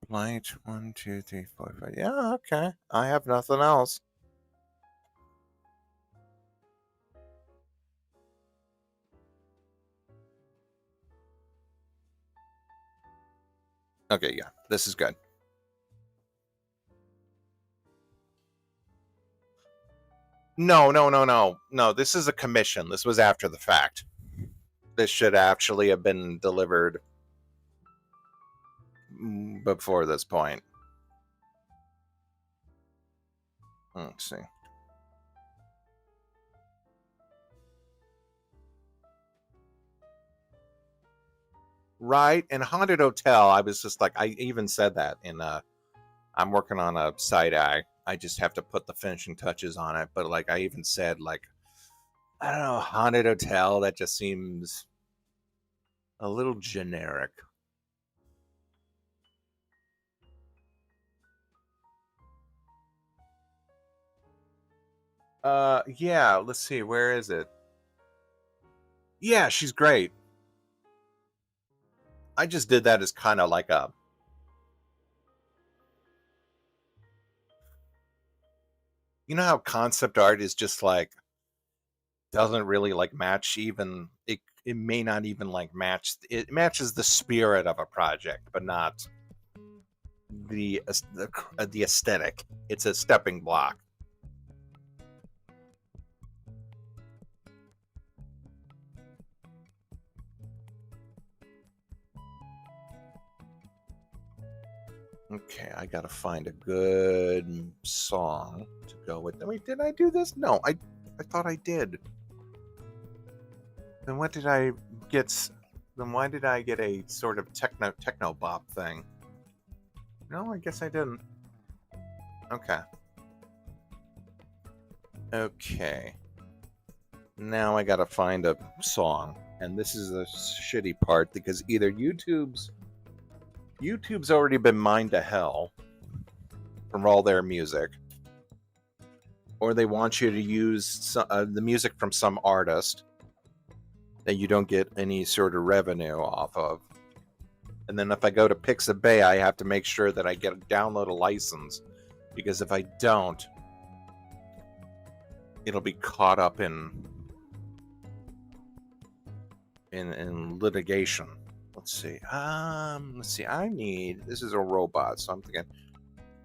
Light 1, 2, 3, 4, 5. Yeah, okay. I have nothing else. Okay, yeah, this is good. No, no, no, no, no. This is a commission. This was after the fact. This should actually have been delivered before this point. Let's see. Right, and Haunted Hotel. I was just like, I even said that in. I'm working on a side eye. I just have to put the finishing touches on it. But like, I even said like, I don't know, Haunted Hotel. That just seems a little generic. Yeah. Let's see. Where is it? Yeah, she's great. I just did that as kind of like a. You know how concept art is just like doesn't really like match even it may not even like match it matches the spirit of a project but not the aesthetic. It's a stepping block. Okay, I gotta find a good song to go with. Wait, did I do this? No, I thought I did. Then what did I get? Then why did I get a sort of techno bop thing? No, I guess I didn't. Okay. Okay. Now I gotta find a song, and this is the shitty part because either YouTube's already been mined to hell from all their music, or they want you to use the music from some artist that you don't get any sort of revenue off of. And then if I go to Pixabay, I have to make sure that I get a download a license because if I don't, it'll be caught up in litigation. Let's see. Let's see. I need. This is a robot, so I'm thinking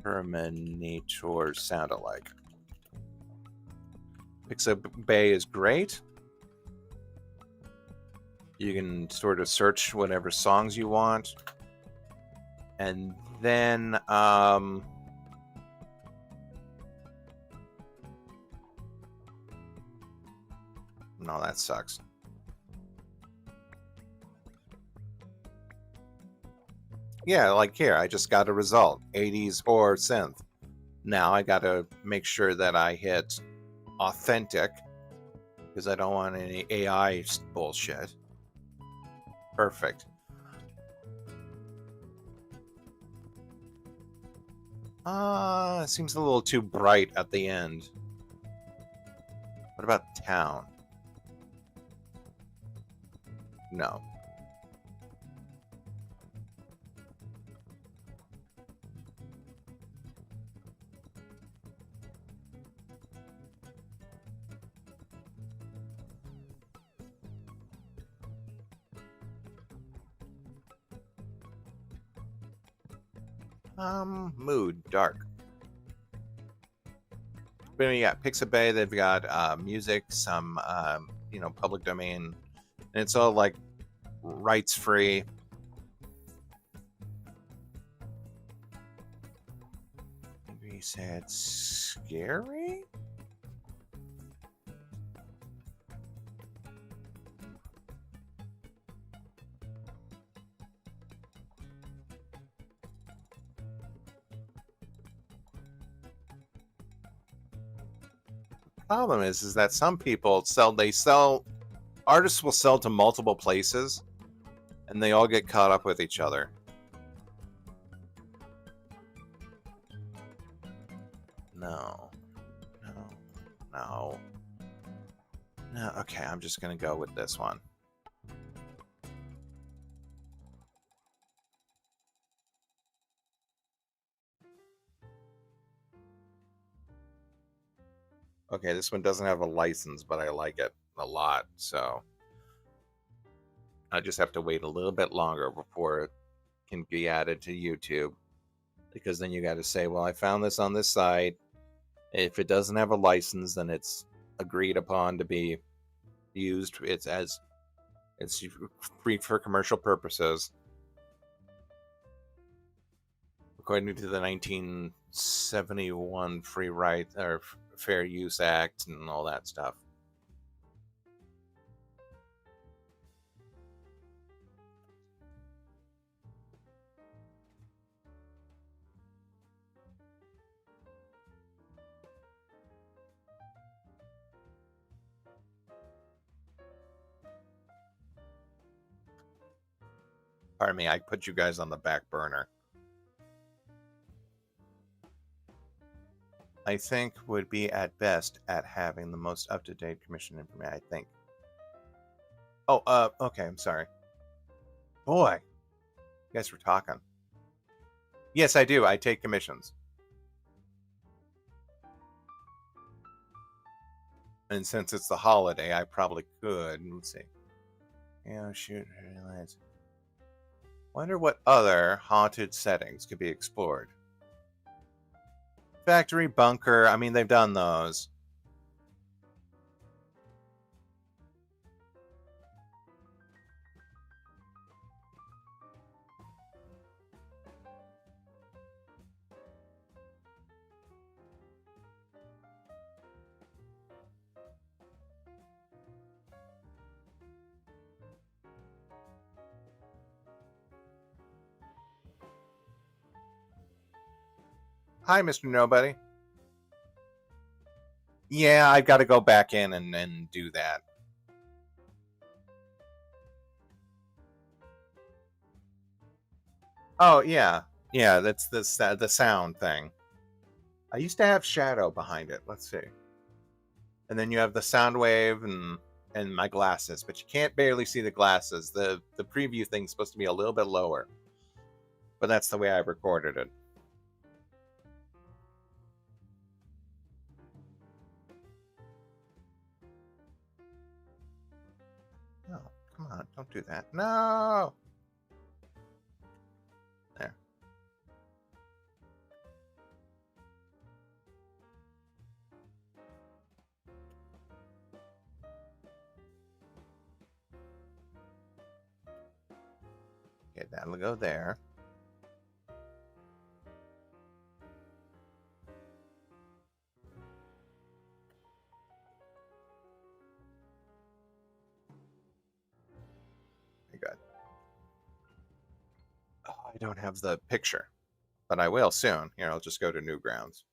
Terminators sound alike. Pixabay is great. You can sort of search whatever songs you want. And then no, that sucks. Yeah, like here, I just got a result, 80s or synth. Now I got to make sure that I hit authentic because I don't want any AI bullshit. Perfect. It seems a little too bright at the end. What about town? No. Mood, dark. But you got Pixabay, they've got music, some public domain, and it's all like rights free. Maybe he said scary? Problem is that some people artists will sell to multiple places and they all get caught up with each other. No. Okay, I'm just gonna go with this one. Okay, this one doesn't have a license, but I like it a lot, so I just have to wait a little bit longer before it can be added to YouTube, because then you got to say, well, I found this on this site. If it doesn't have a license, then it's agreed upon to be used. It's free for commercial purposes, according to the 1971 Free Right or Fair Use Act and all that stuff. Pardon me, I put you guys on the back burner. I think would be at best at having the most up-to-date commission information, I think. Oh, okay, I'm sorry. Boy, you guys were talking. Yes, I do. I take commissions. And since it's the holiday, I probably could. Let's see. Yeah, shoot. Realize. Wonder what other haunted settings could be explored. Factory, bunker. I mean, they've done those. Hi, Mr. Nobody. Yeah, I've got to go back in and do that. Oh, yeah. Yeah, that's the sound thing. I used to have shadow behind it. Let's see. And then you have the sound wave and my glasses, but you can't barely see the glasses. The preview thing's supposed to be a little bit lower. But that's the way I recorded it. No, come on, don't do that. No. There. That'll go there. Very good. Oh, I don't have the picture, but I will soon. Here, I'll just go to Newgrounds.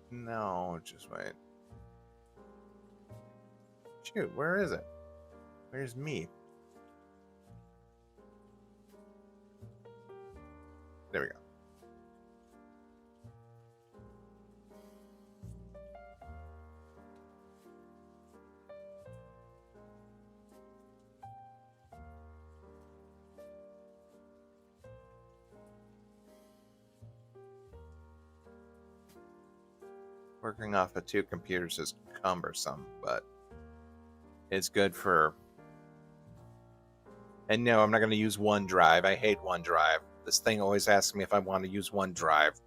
No, just wait. Shoot, where is it? Where's me? There we go. Working off of 2 computers is cumbersome, but it's good for... And no, I'm not going to use OneDrive. I hate OneDrive. This thing always asks me if I want to use OneDrive.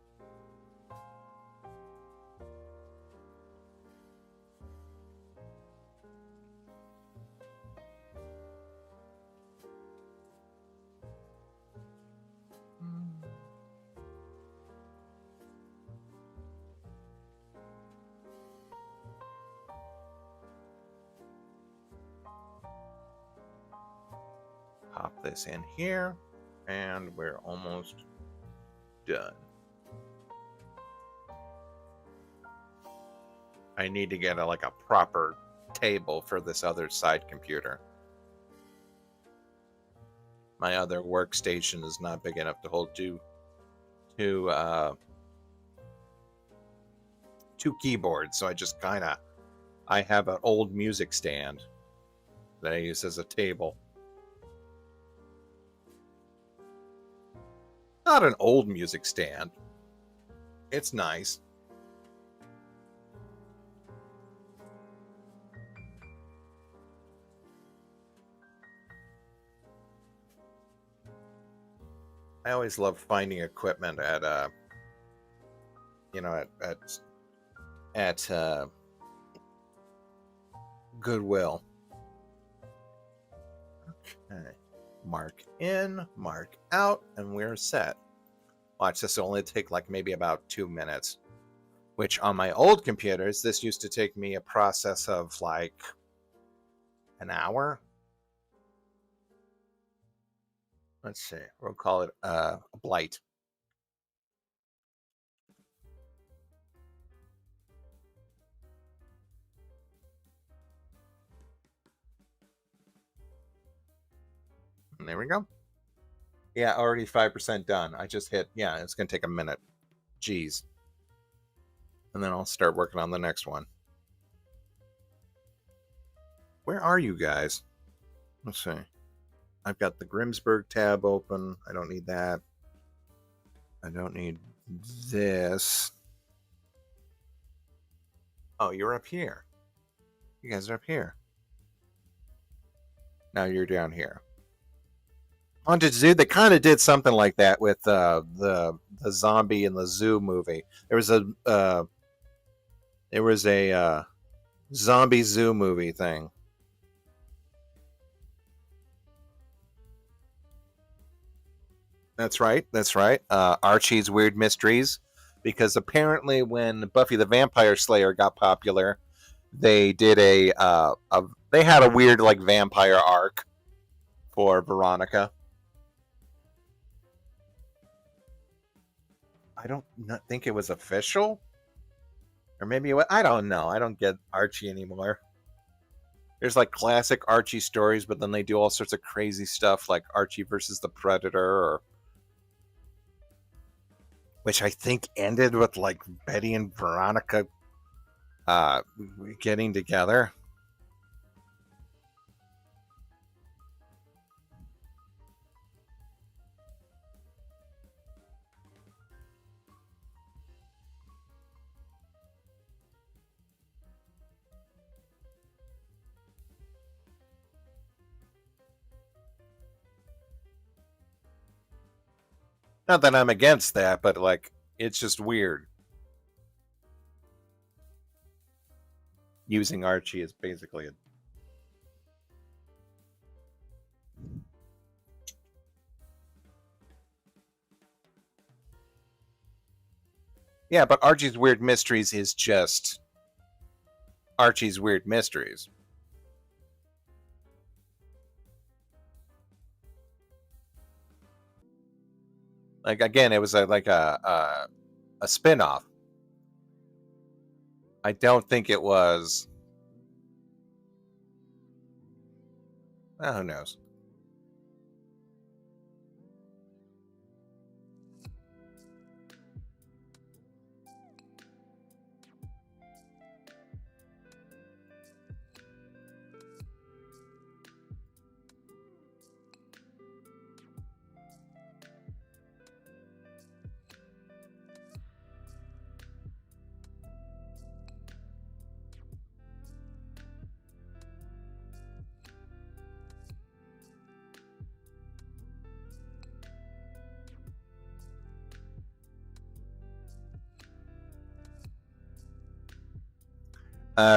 Pop this in here, and we're almost done. I need to get a proper table for this other side computer. My other workstation is not big enough to hold two keyboards, so I have an old music stand that I use as a table. Not an old music stand. It's nice. I always love finding equipment at Goodwill. Okay. Mark in, mark out, and we're set. Watch, this will only take maybe about 2 minutes. Which on my old computers, this used to take me a process of an hour. Let's see, we'll call it a blight. And there we go. Yeah, already 5% done. I just hit, it's going to take a minute. Jeez. And then I'll start working on the next one. Where are you guys? Let's see. I've got the Grimsburg tab open. I don't need that. I don't need this. Oh, you're up here. You guys are up here. Now you're down here. Haunted Zoo, they kind of did something like that with the zombie in the zoo movie. There was a zombie zoo movie thing. That's right. Archie's Weird Mysteries, because apparently when Buffy the Vampire Slayer got popular, they did they had a weird vampire arc for Veronica. I don't think it was official, or maybe I don't know. I don't get Archie anymore. There's classic Archie stories, but then they do all sorts of crazy stuff like Archie versus the Predator, which I think ended with Betty and Veronica getting together. Not that I'm against that, but like it's just weird. Using Archie is basically a yeah, but Archie's Weird Mysteries is just Archie's Weird Mysteries. Like again, it was a spin-off. I don't think it was. Who knows?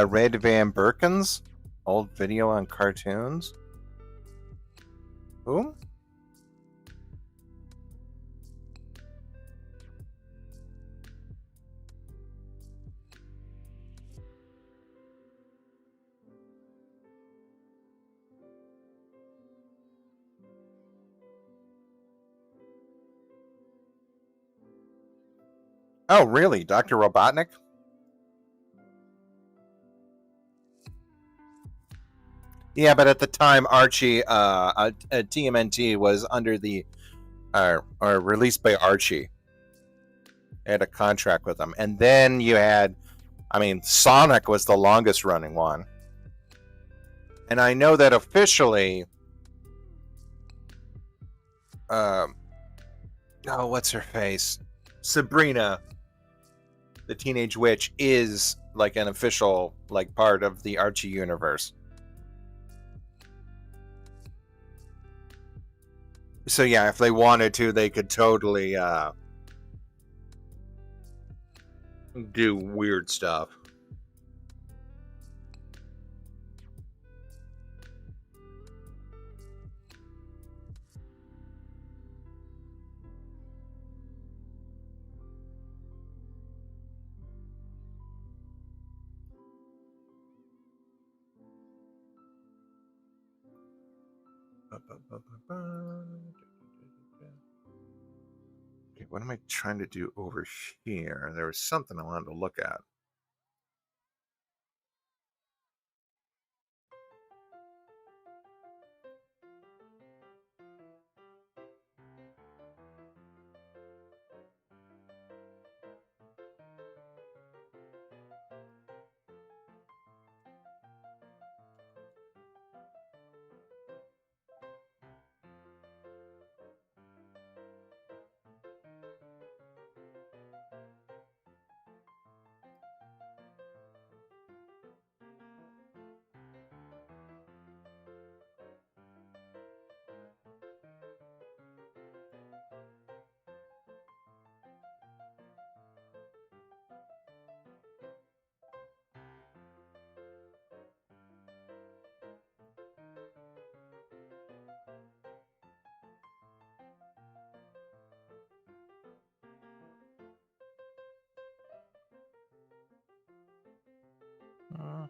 Red Van Berkens, old video on cartoons. Who? Oh, really? Dr. Robotnik? Yeah, but at the time, Archie, TMNT was under the, or released by Archie. They had a contract with them. And then you had, I mean, Sonic was the longest running one. And I know that officially, what's her face? Sabrina, the Teenage Witch, is like an official like part of the Archie universe. So yeah, if they wanted to, they could totally do weird stuff. Okay, what am I trying to do over here? There was something I wanted to look at. Uh,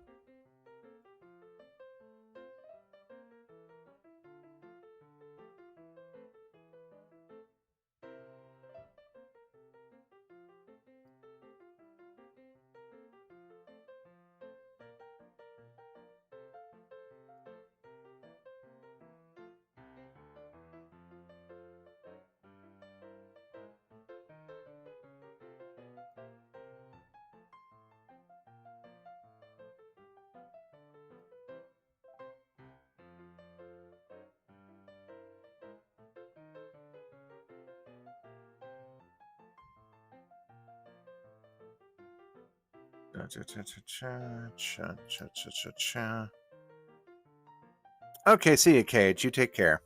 Okay, see you, Cage. You take care.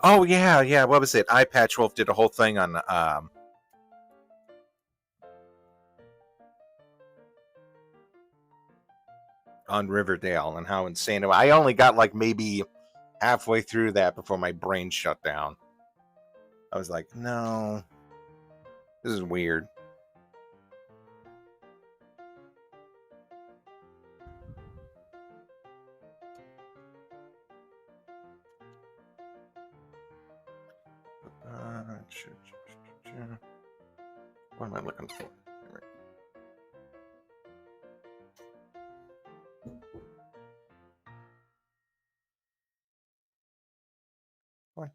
Oh yeah, yeah. What was it? Eye Patch Wolf did a whole thing on Riverdale and how insane it was. I only got like maybe halfway through that before my brain shut down. I was like, no, this is weird. What am I looking for? What?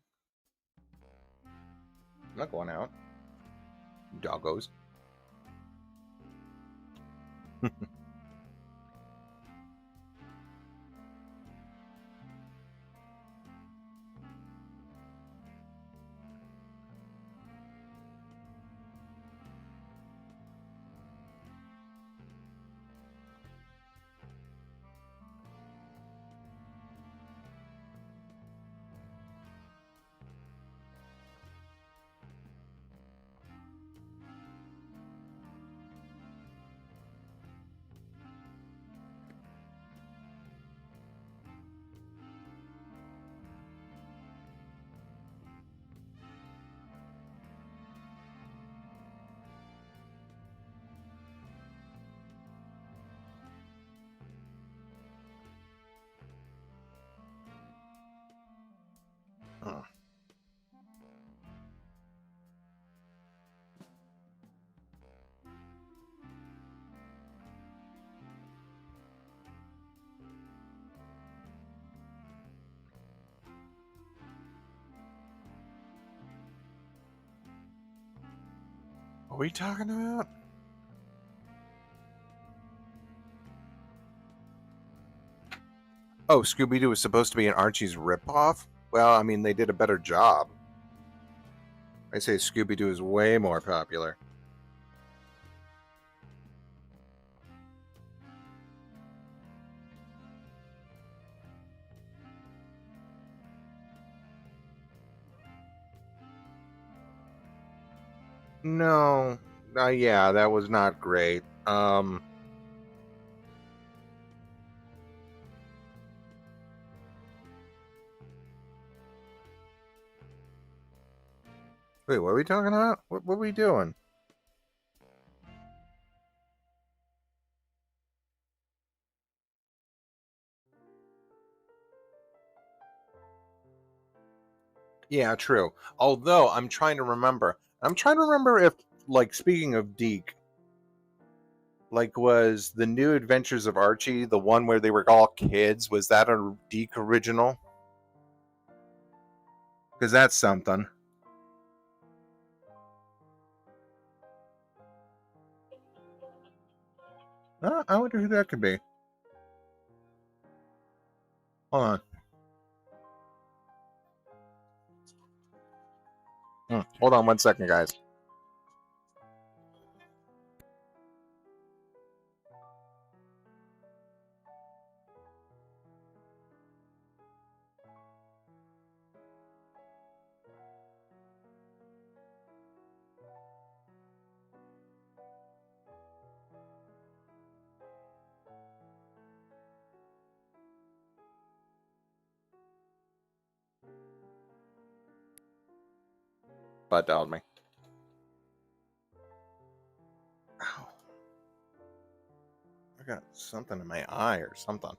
I'm not going out. Doggos. Huh. What are we talking about? Oh, Scooby Doo was supposed to be an Archie's ripoff? Well, I mean, they did a better job. I say Scooby Doo is way more popular. No, yeah, that was not great. Wait, what are we talking about? What are we doing? Yeah, true. Although I'm trying to remember. I'm trying to remember if, like, speaking of Deke, like, was the New Adventures of Archie the one where they were all kids? Was that a Deke original? Because that's something. I wonder who that could be. Hold on. Hold on 1 second, guys. Butt dialed me. Ow. I got something in my eye or something.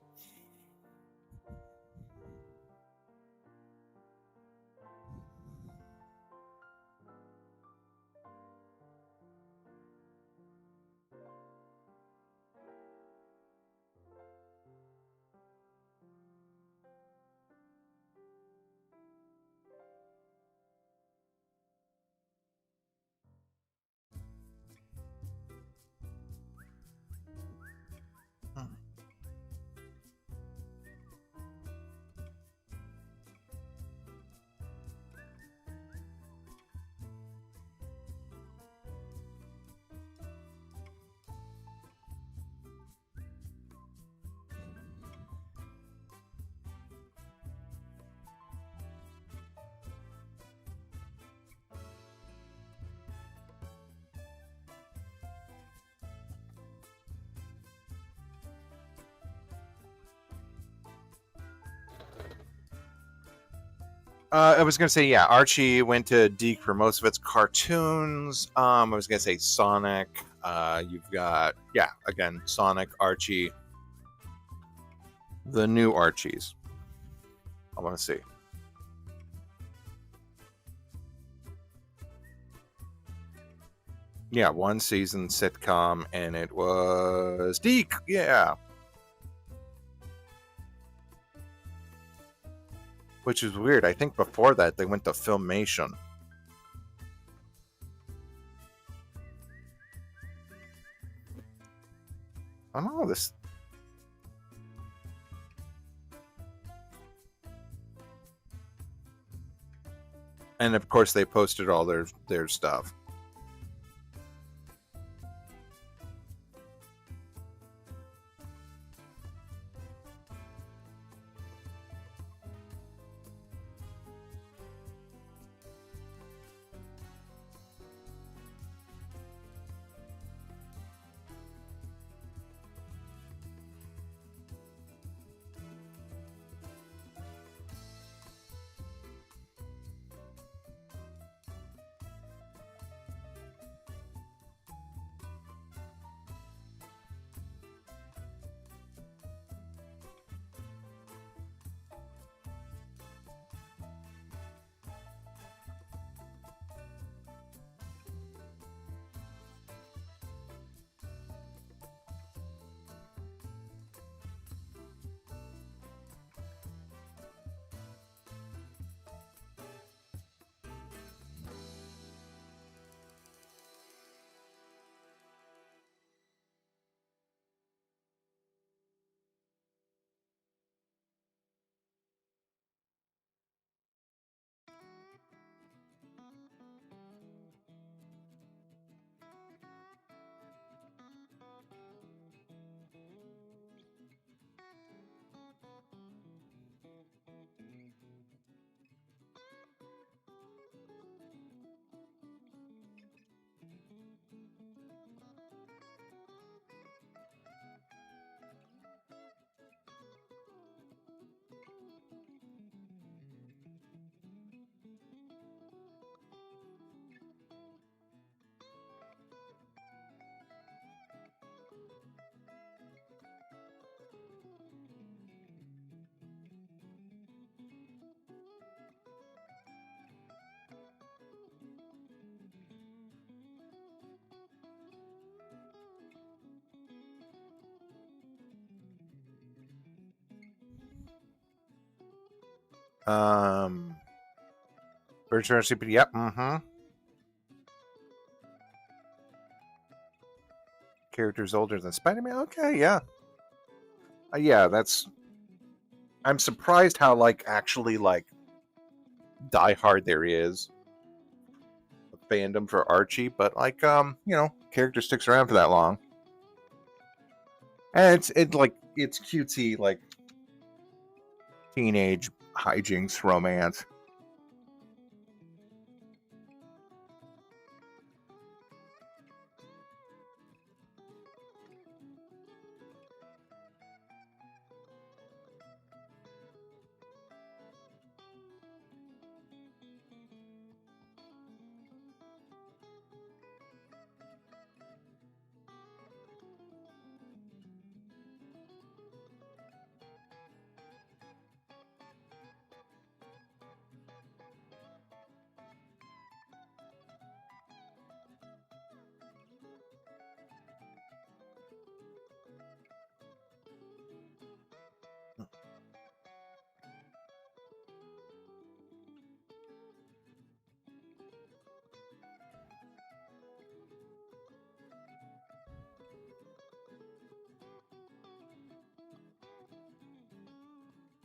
I was gonna say, yeah, Archie went to Deke for most of its cartoons. I was gonna say Sonic. You've got, yeah, again, Sonic, Archie, the new Archies. I want to see. Yeah, one season sitcom, and it was Deke. Yeah, which is weird. I think before that they went to Filmation. I don't know this. And of course, they posted all their stuff. Um, Virtual CPD. Yep. Mm-hmm. Characters older than Spider-Man. Okay, yeah, yeah. That's. I'm surprised how like actually like diehard there is a fandom for Archie, but like character sticks around for that long, and it's cutesy like teenage hijinks romance.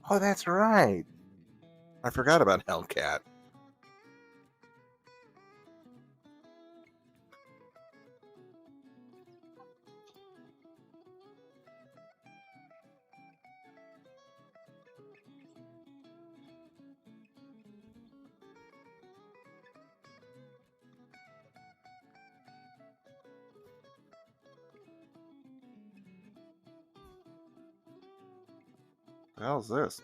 Oh, that's right. I forgot about Hellcat. What the hell's this?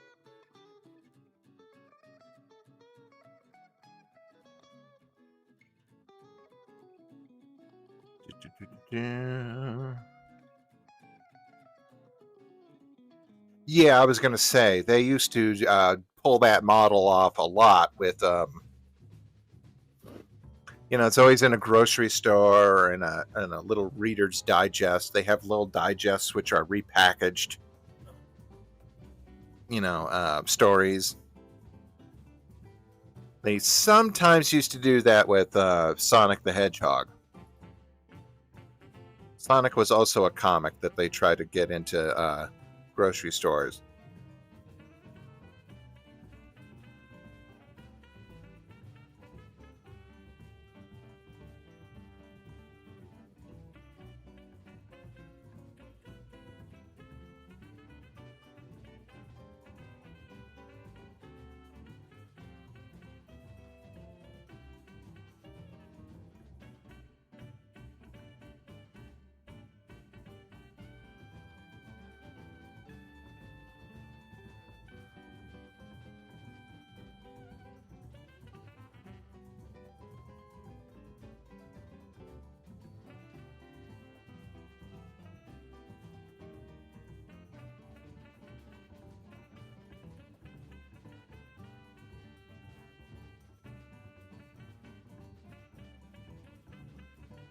Yeah, I was going to say they used to pull that model off a lot with, it's always in a grocery store or in a little Reader's Digest. They have little digests which are repackaged, stories. They sometimes used to do that with Sonic the Hedgehog. Sonic was also a comic that they tried to get into grocery stores.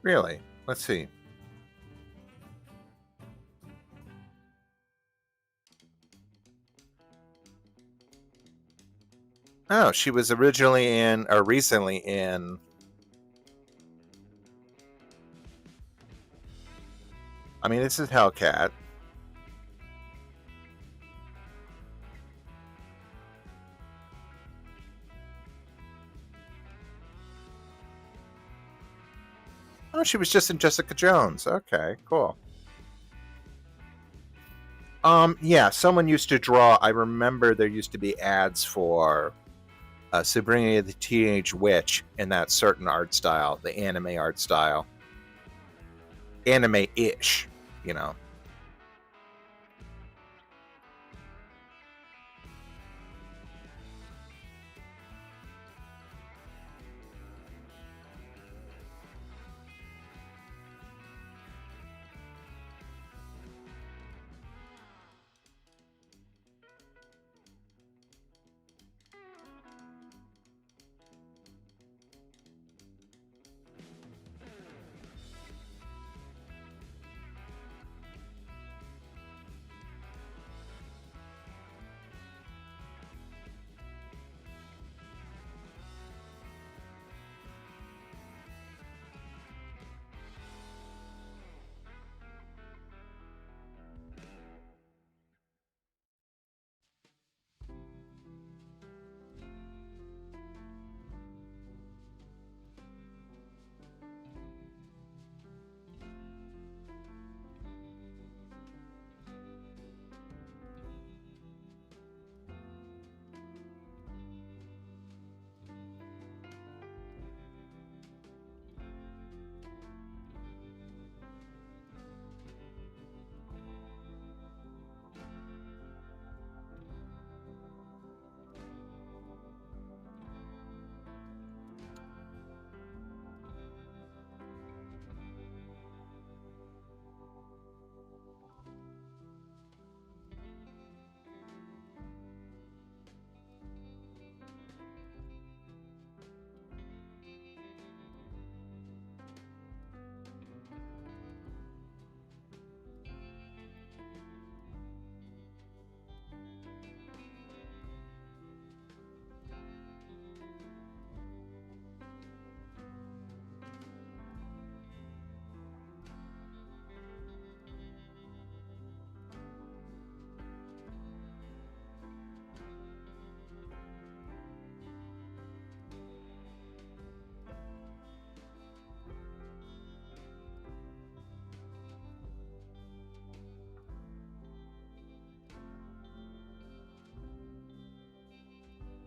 Really? Let's see. Oh, she was originally in, or recently in. I mean, this is Hellcat. Oh, she was just in Jessica Jones. Okay, cool. Yeah, someone used to draw. I remember there used to be ads for Sabrina the Teenage Witch in that certain art style, the anime art style. Anime-ish, you know.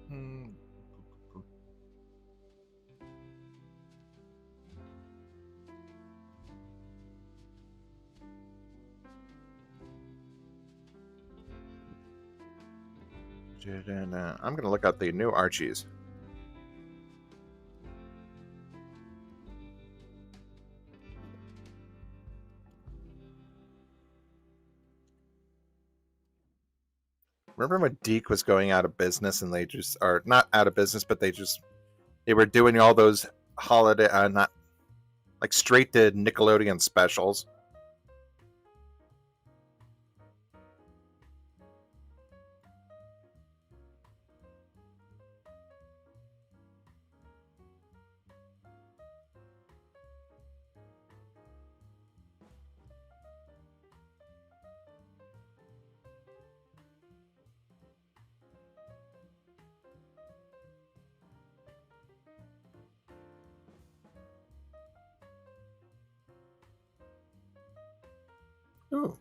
Hmm. I'm going to look up the new Archies. Remember when Deke was going out of business and they just are not out of business, but they were doing all those holiday, not like straight to Nickelodeon specials. Ooh.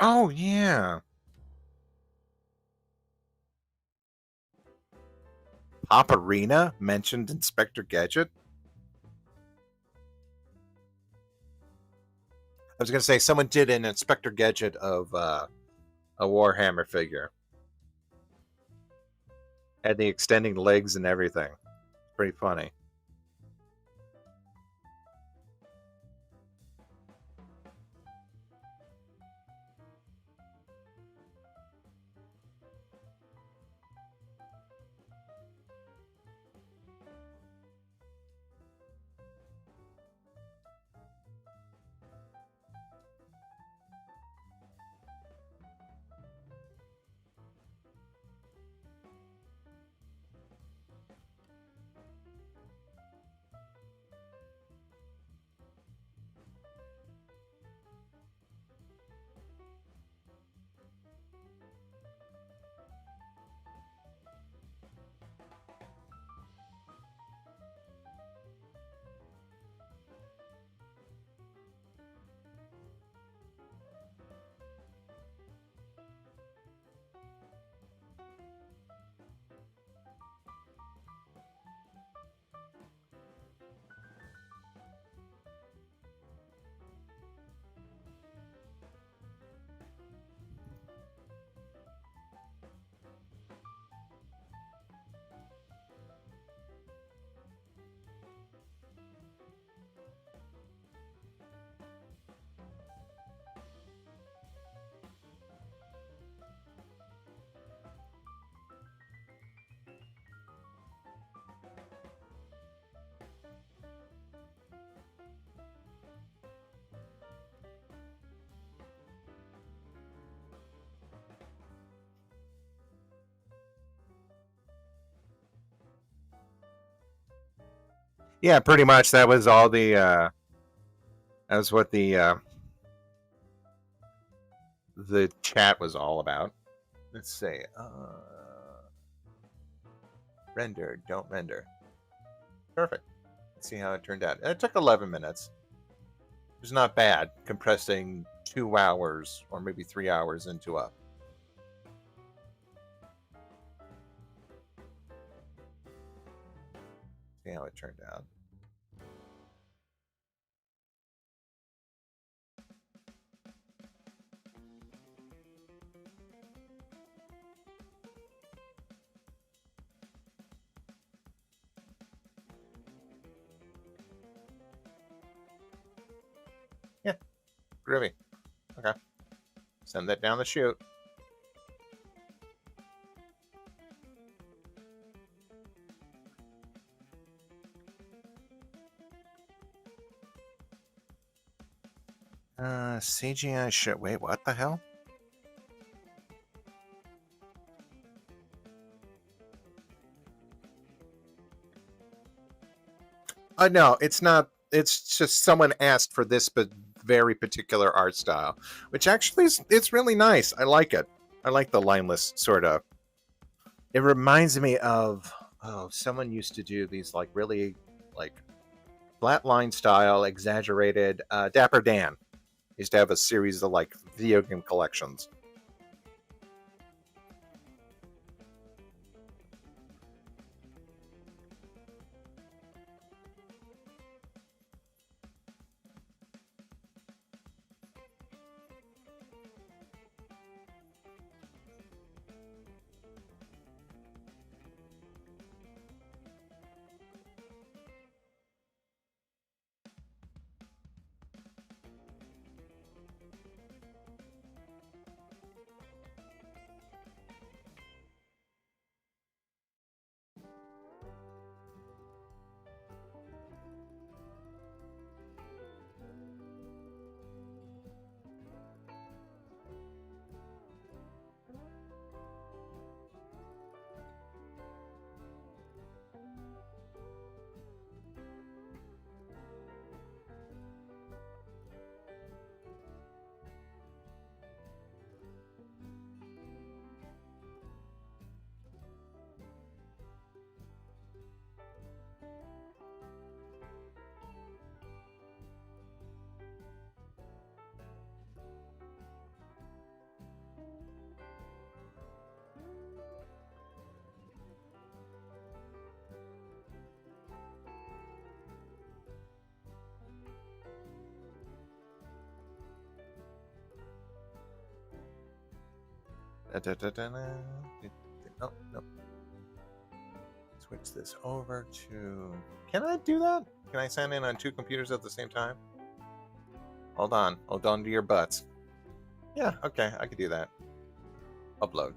Oh yeah. Pop Arena mentioned Inspector Gadget. I was gonna say someone did an Inspector Gadget of a Warhammer figure. Had the extending legs and everything. Pretty funny. Yeah, pretty much. That was all the. That was what the chat was all about. Let's say, render, don't render. Perfect. Let's see how it turned out. It took 11 minutes. It was not bad, compressing 2 hours or maybe 3 hours into a. See how it turned out. Yeah, groovy. Okay. Send that down the chute. CGI shit. Wait, what the hell? No, it's not. It's just someone asked for this but very particular art style, which actually is it's really nice. I like it. I like the lineless sort of. It reminds me of someone used to do these like really like flat line style, exaggerated. Dapper Dan used to have a series of like video game collections. Oh, no. Switch this over to. Can I do that? Can I sign in on two computers at the same time? Hold on. Hold on to your butts. Yeah, okay, I could do that. Upload.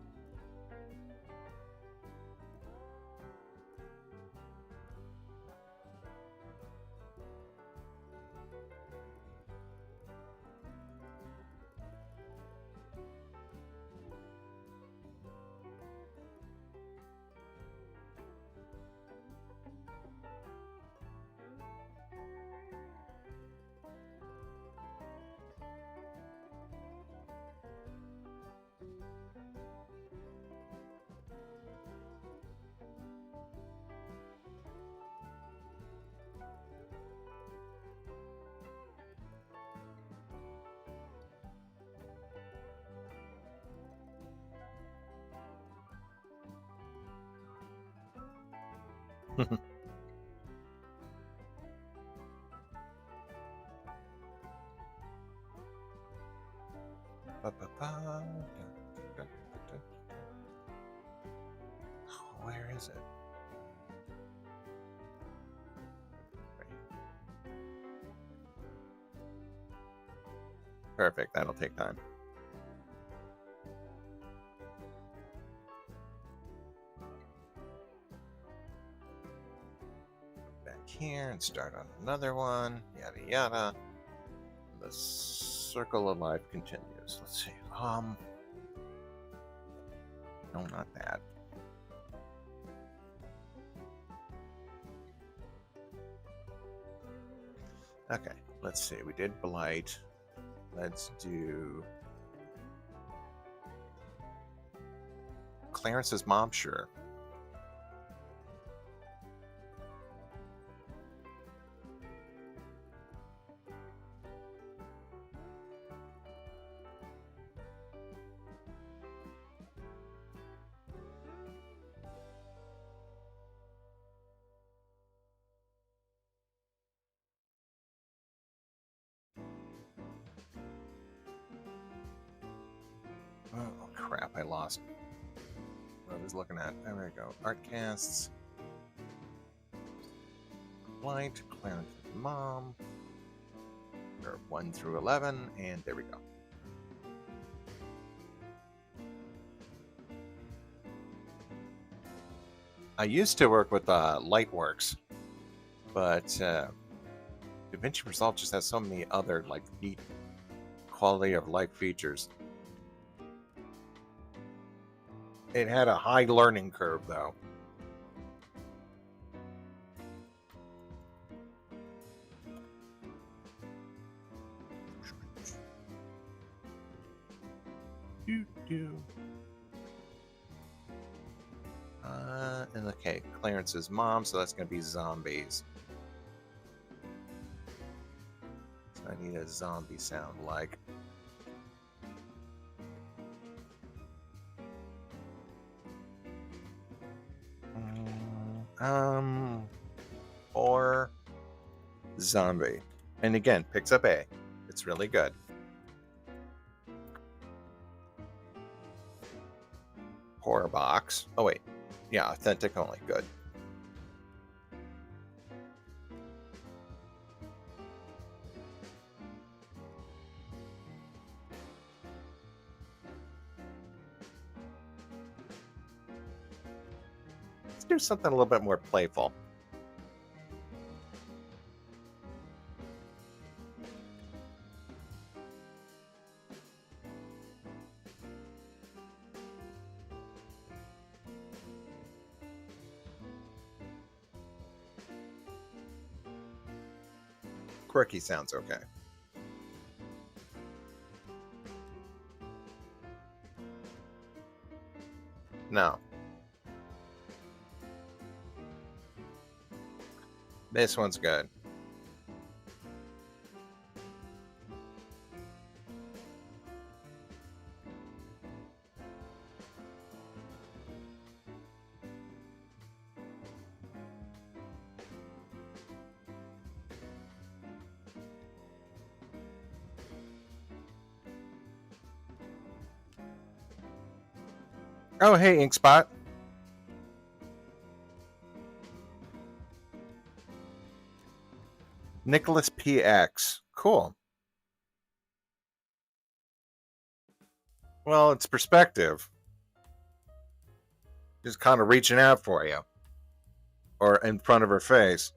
Where is it? Perfect. That'll take time. Back here and start on another one. Yada yada. The circle of life continues. Let's see. No, not that. Okay, let's see. We did Blight. Let's do Clarence's mom, sure. Oh crap! I lost what I was looking at. There we go. Artcasts. Light. Clarence Mom. 1 through 11, and there we go. I used to work with Lightworks, but DaVinci Resolve just has so many other like neat quality of life features. It had a high learning curve, though. And okay, Clarence's mom, so that's going to be zombies. So I need a zombie sound like. Or zombie. And again, picks up A. It's really good. Horror box. Oh wait. Yeah, authentic only. Good. Let's do something a little bit more playful. Quirky sounds okay. No. This one's good. Oh, hey, Inkspot. Nicholas PX. Cool. Well, it's perspective. Just kind of reaching out for you. Or in front of her face.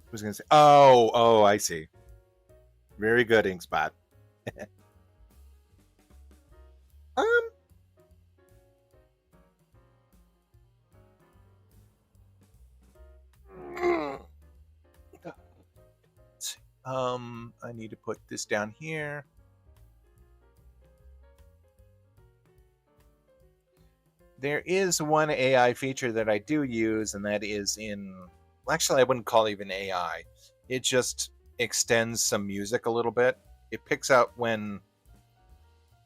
I was going to say, oh, I see. Very good, Inkspot. um, I need to put this down here. There is one AI feature that I do use, and that is in. Well, actually, I wouldn't call it even AI. It just extends some music a little bit. It picks out when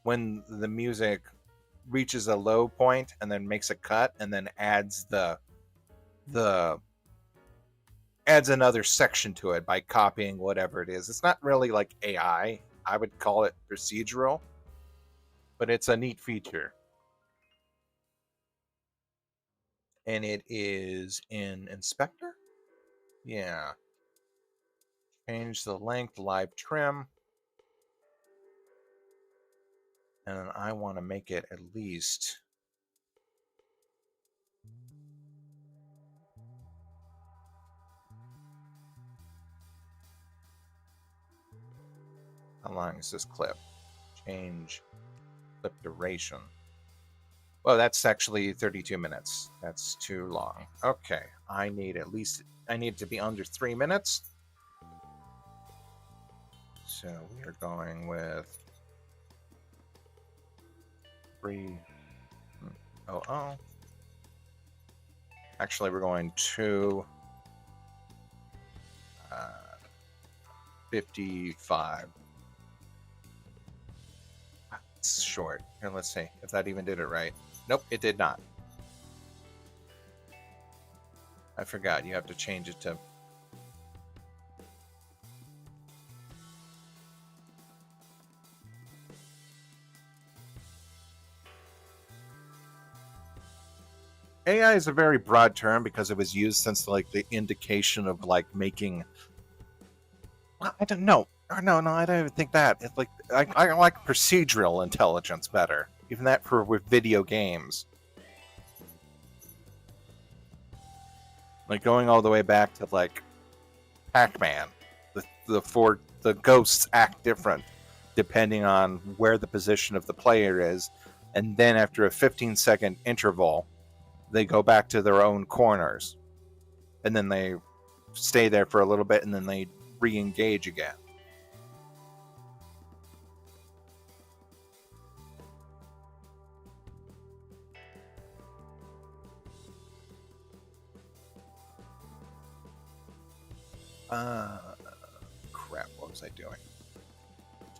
the music reaches a low point and then makes a cut and then adds the adds another section to it by copying whatever it is. It's not really like AI. I would call it procedural, but it's a neat feature. And it is in Inspector? Yeah. Change the length, live trim. And then I want to make it at least how long is this clip? Change clip duration. Well, that's actually 32 minutes. That's too long. Okay, I need it to be under 3 minutes. So we are going with 300. Actually, we're going to 55. It's short. Here, let's see if that even did it right. Nope, it did not. I forgot. You have to change it to... AI is a very broad term because it was used since like the indication of like making... I don't know. No, I don't even think that. It's like I like procedural intelligence better. Even that for with video games. Like going all the way back to like Pac-Man. The ghosts act different depending on where the position of the player is, and then after a 15-second interval, they go back to their own corners, and then they stay there for a little bit, and then they re-engage again. Crap, what was I doing?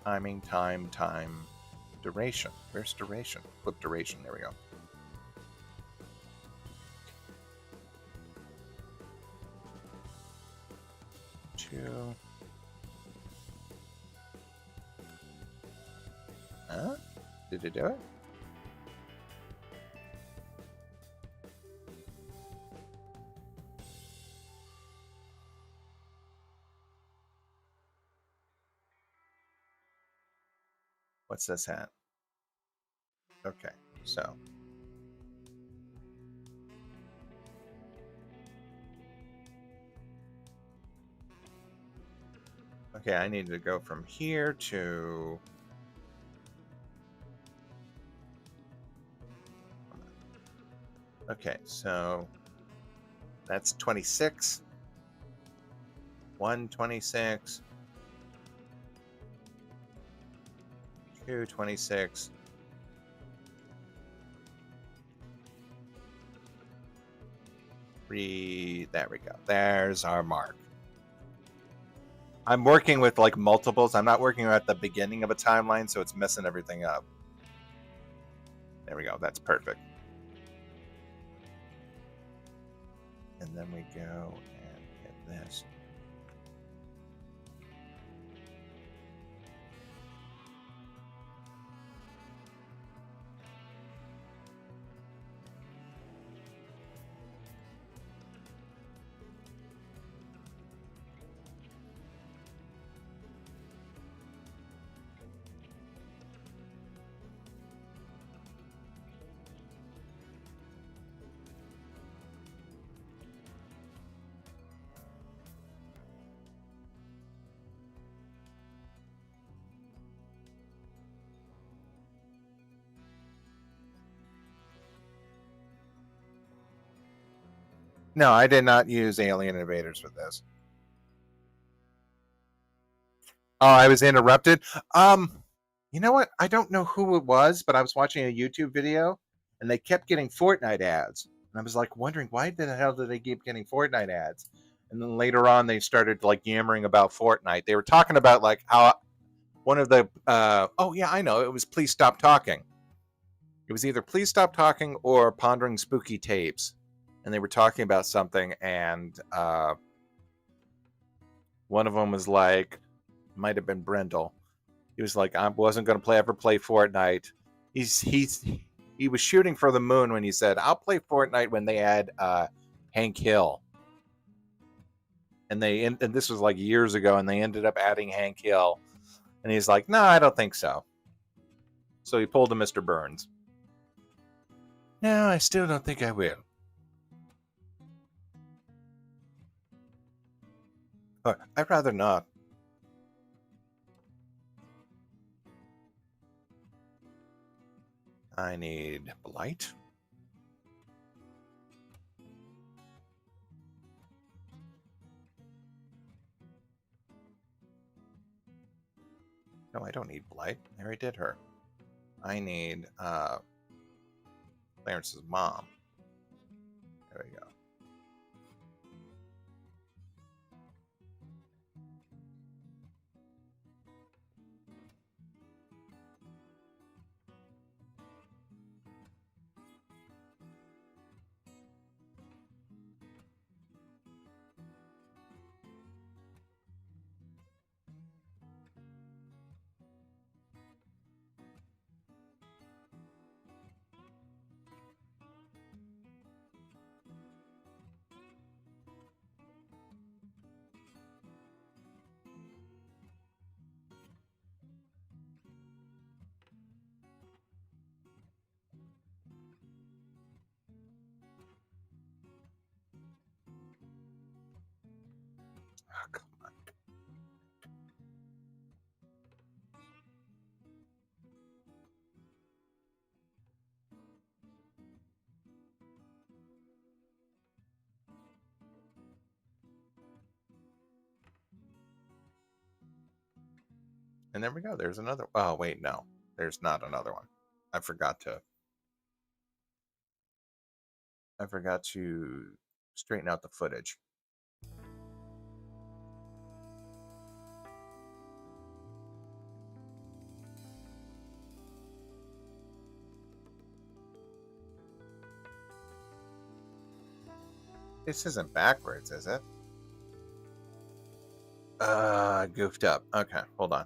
Timing, time, duration. Where's duration? Flip duration, there we go. Huh? Did it do it? What's this at? Okay, so okay, I need to go from here to okay, so that's 26, 126, 226. There we go. There's our mark. I'm working with like multiples. I'm not working at the beginning of a timeline, so it's messing everything up. There we go. That's perfect. And then we go and hit this. No, I did not use alien invaders with this. Oh, I was interrupted. You know what? I don't know who it was, but I was watching a YouTube video and they kept getting Fortnite ads. And I was like wondering why the hell did they keep getting Fortnite ads? And then later on, they started like yammering about Fortnite. They were talking about like how one of the oh yeah, I know, it was Please Stop Talking. It was either Please Stop Talking or Pondering Spooky Tapes, and they were talking about something, and one of them was like, might have been Brendel. He was like, I wasn't going to ever play Fortnite. He was shooting for the moon when he said, I'll play Fortnite when they add Hank Hill. And this was like years ago, and they ended up adding Hank Hill. And he's like, no, I don't think so. So he pulled a Mr. Burns. No, I still don't think I will. I'd rather not. I need Blight. No, I don't need Blight. I already did her. I need Clarence's mom. There we go. Oh, come on. And there we go. There's another. Oh, wait, no. There's not another one. I forgot to straighten out the footage. This isn't backwards, is it? Goofed up. Okay, hold on.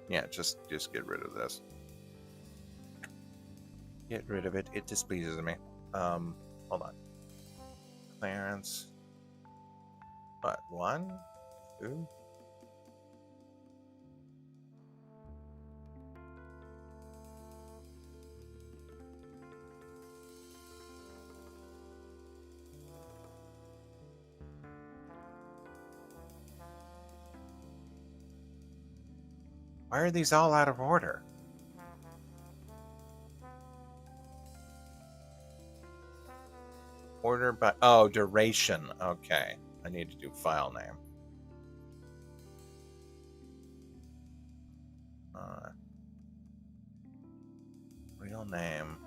Yeah, just get rid of this. Get rid of it. It displeases me. Hold on. Clarence. What? 1, 2. Why are these all out of order? Order by... Oh, duration. Okay. I need to do file name. Real name.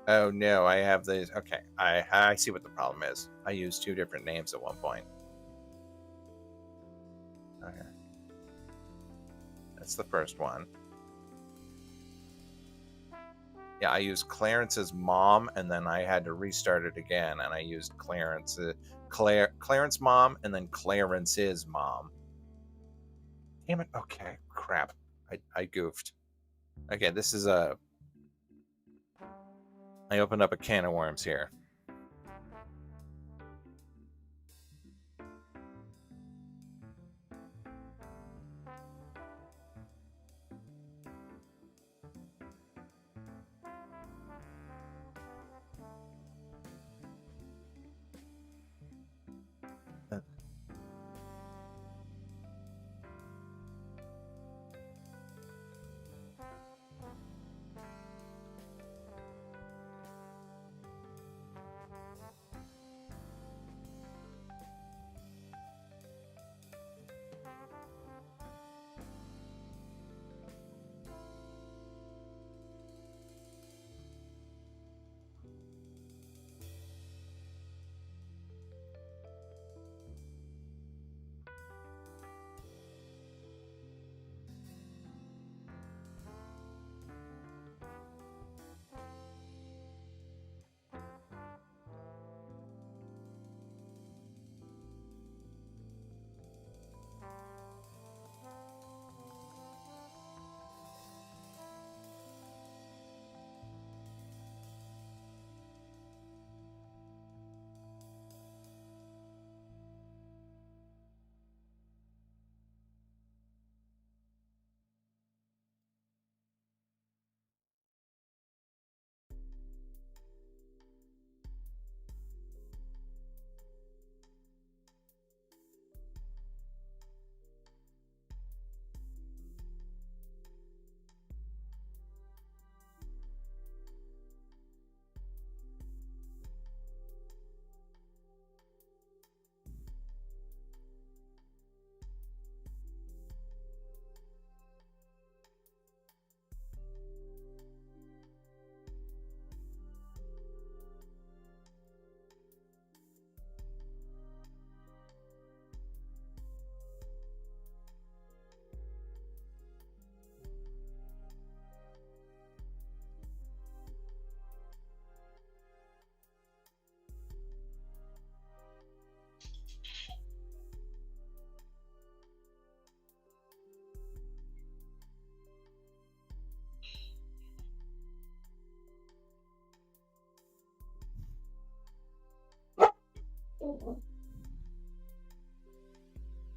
Oh no, I have these. Okay, I see what the problem is. I used 2 different names at one point. Okay. That's the first one. Yeah, I used Clarence's mom, and then I had to restart it again, and I used Clarence mom, and then Clarence's mom. Damn it. Okay, crap. I goofed. Okay, this is a... I opened up a can of worms here.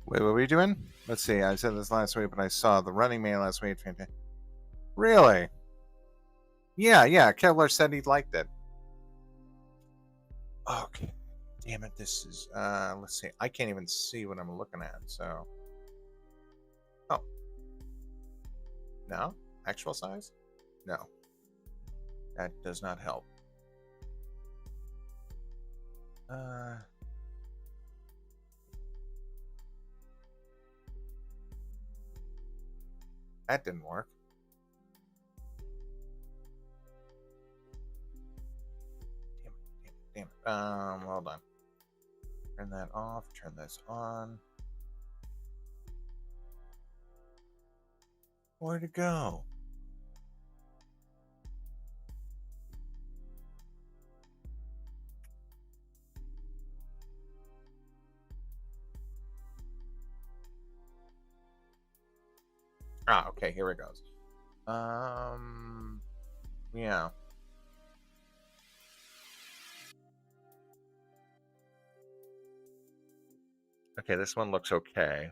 Wait, what were we doing? Let's see. I said this last week, but I saw the Running Man last week. Really? Yeah. Kevlar said he liked it. Okay. Damn it. This is. Let's see. I can't even see what I'm looking at. So. Oh. No. Actual size? No. That does not help. That didn't work. Damn it. Hold on. Turn that off. Turn this on. Where'd it go? Ah, okay, here it goes. Yeah. Okay, this one looks okay.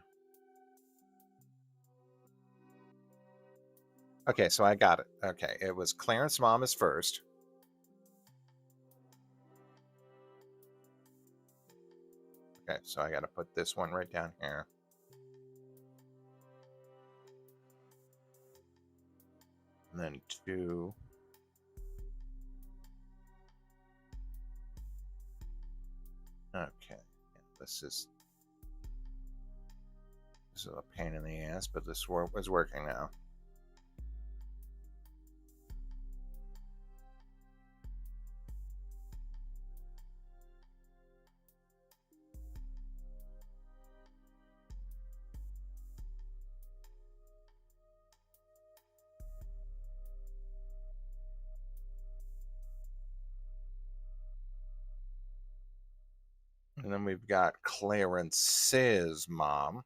Okay, so I got it. Okay, it was Clarence Mom is first. Okay, so I got to put this one right down here. And then 2. Okay, this is a pain in the ass, but this is working now. And then we've got Clarence's mom.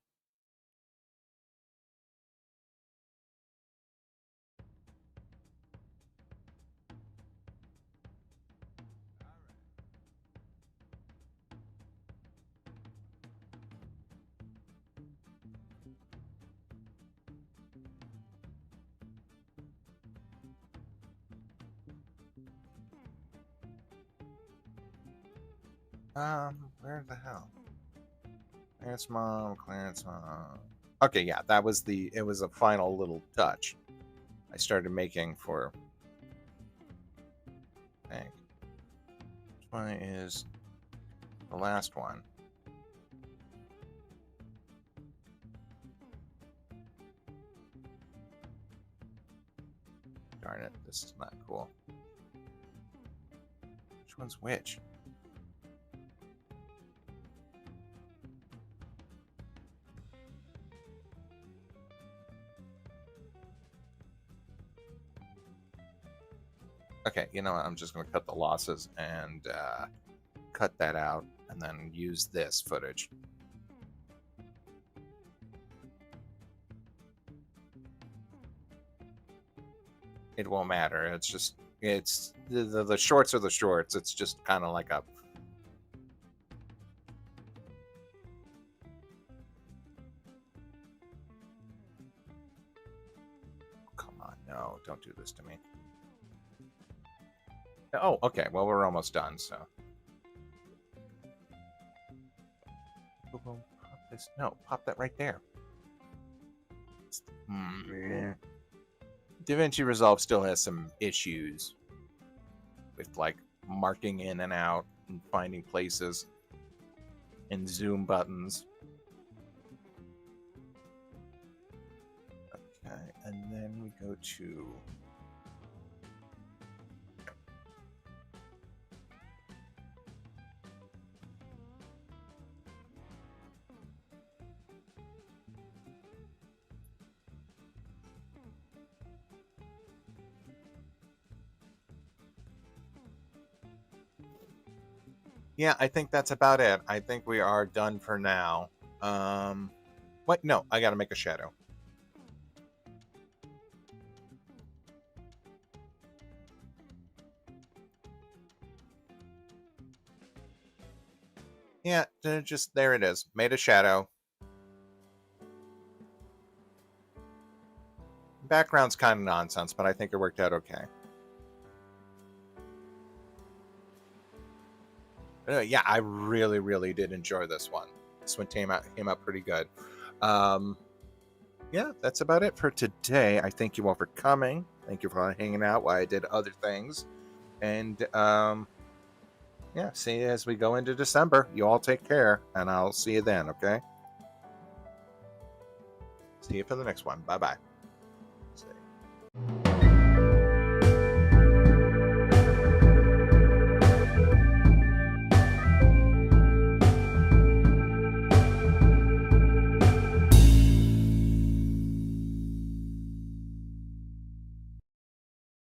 Where the hell? Clarence mom. Okay, yeah, it was a final little touch I started making for. Which one is the last one? Darn it, this is not cool. Which one's which? Okay, you know what? I'm just going to cut the losses and cut that out and then use this footage. It won't matter. It's just, the shorts are the shorts. It's just kind of like a. Come on, no, don't do this to me. Oh, okay. Well, we're almost done, so. Boom, boom, pop this. No, pop that right there. DaVinci Resolve still has some issues with like marking in and out and finding places and zoom buttons. Okay, and then we go to. Yeah, I think that's about it. I think we are done for now. What? No, I got to make a shadow. Yeah, just there it is. Made a shadow. Background's kind of nonsense, but I think it worked out okay. Yeah, I really, really did enjoy this one. This one came out pretty good. Um, yeah, that's about it for today. I thank you all for coming. Thank you for hanging out while I did other things. And yeah, see you as we go into December. You all take care, and I'll see you then, okay? See you for the next one. Bye bye.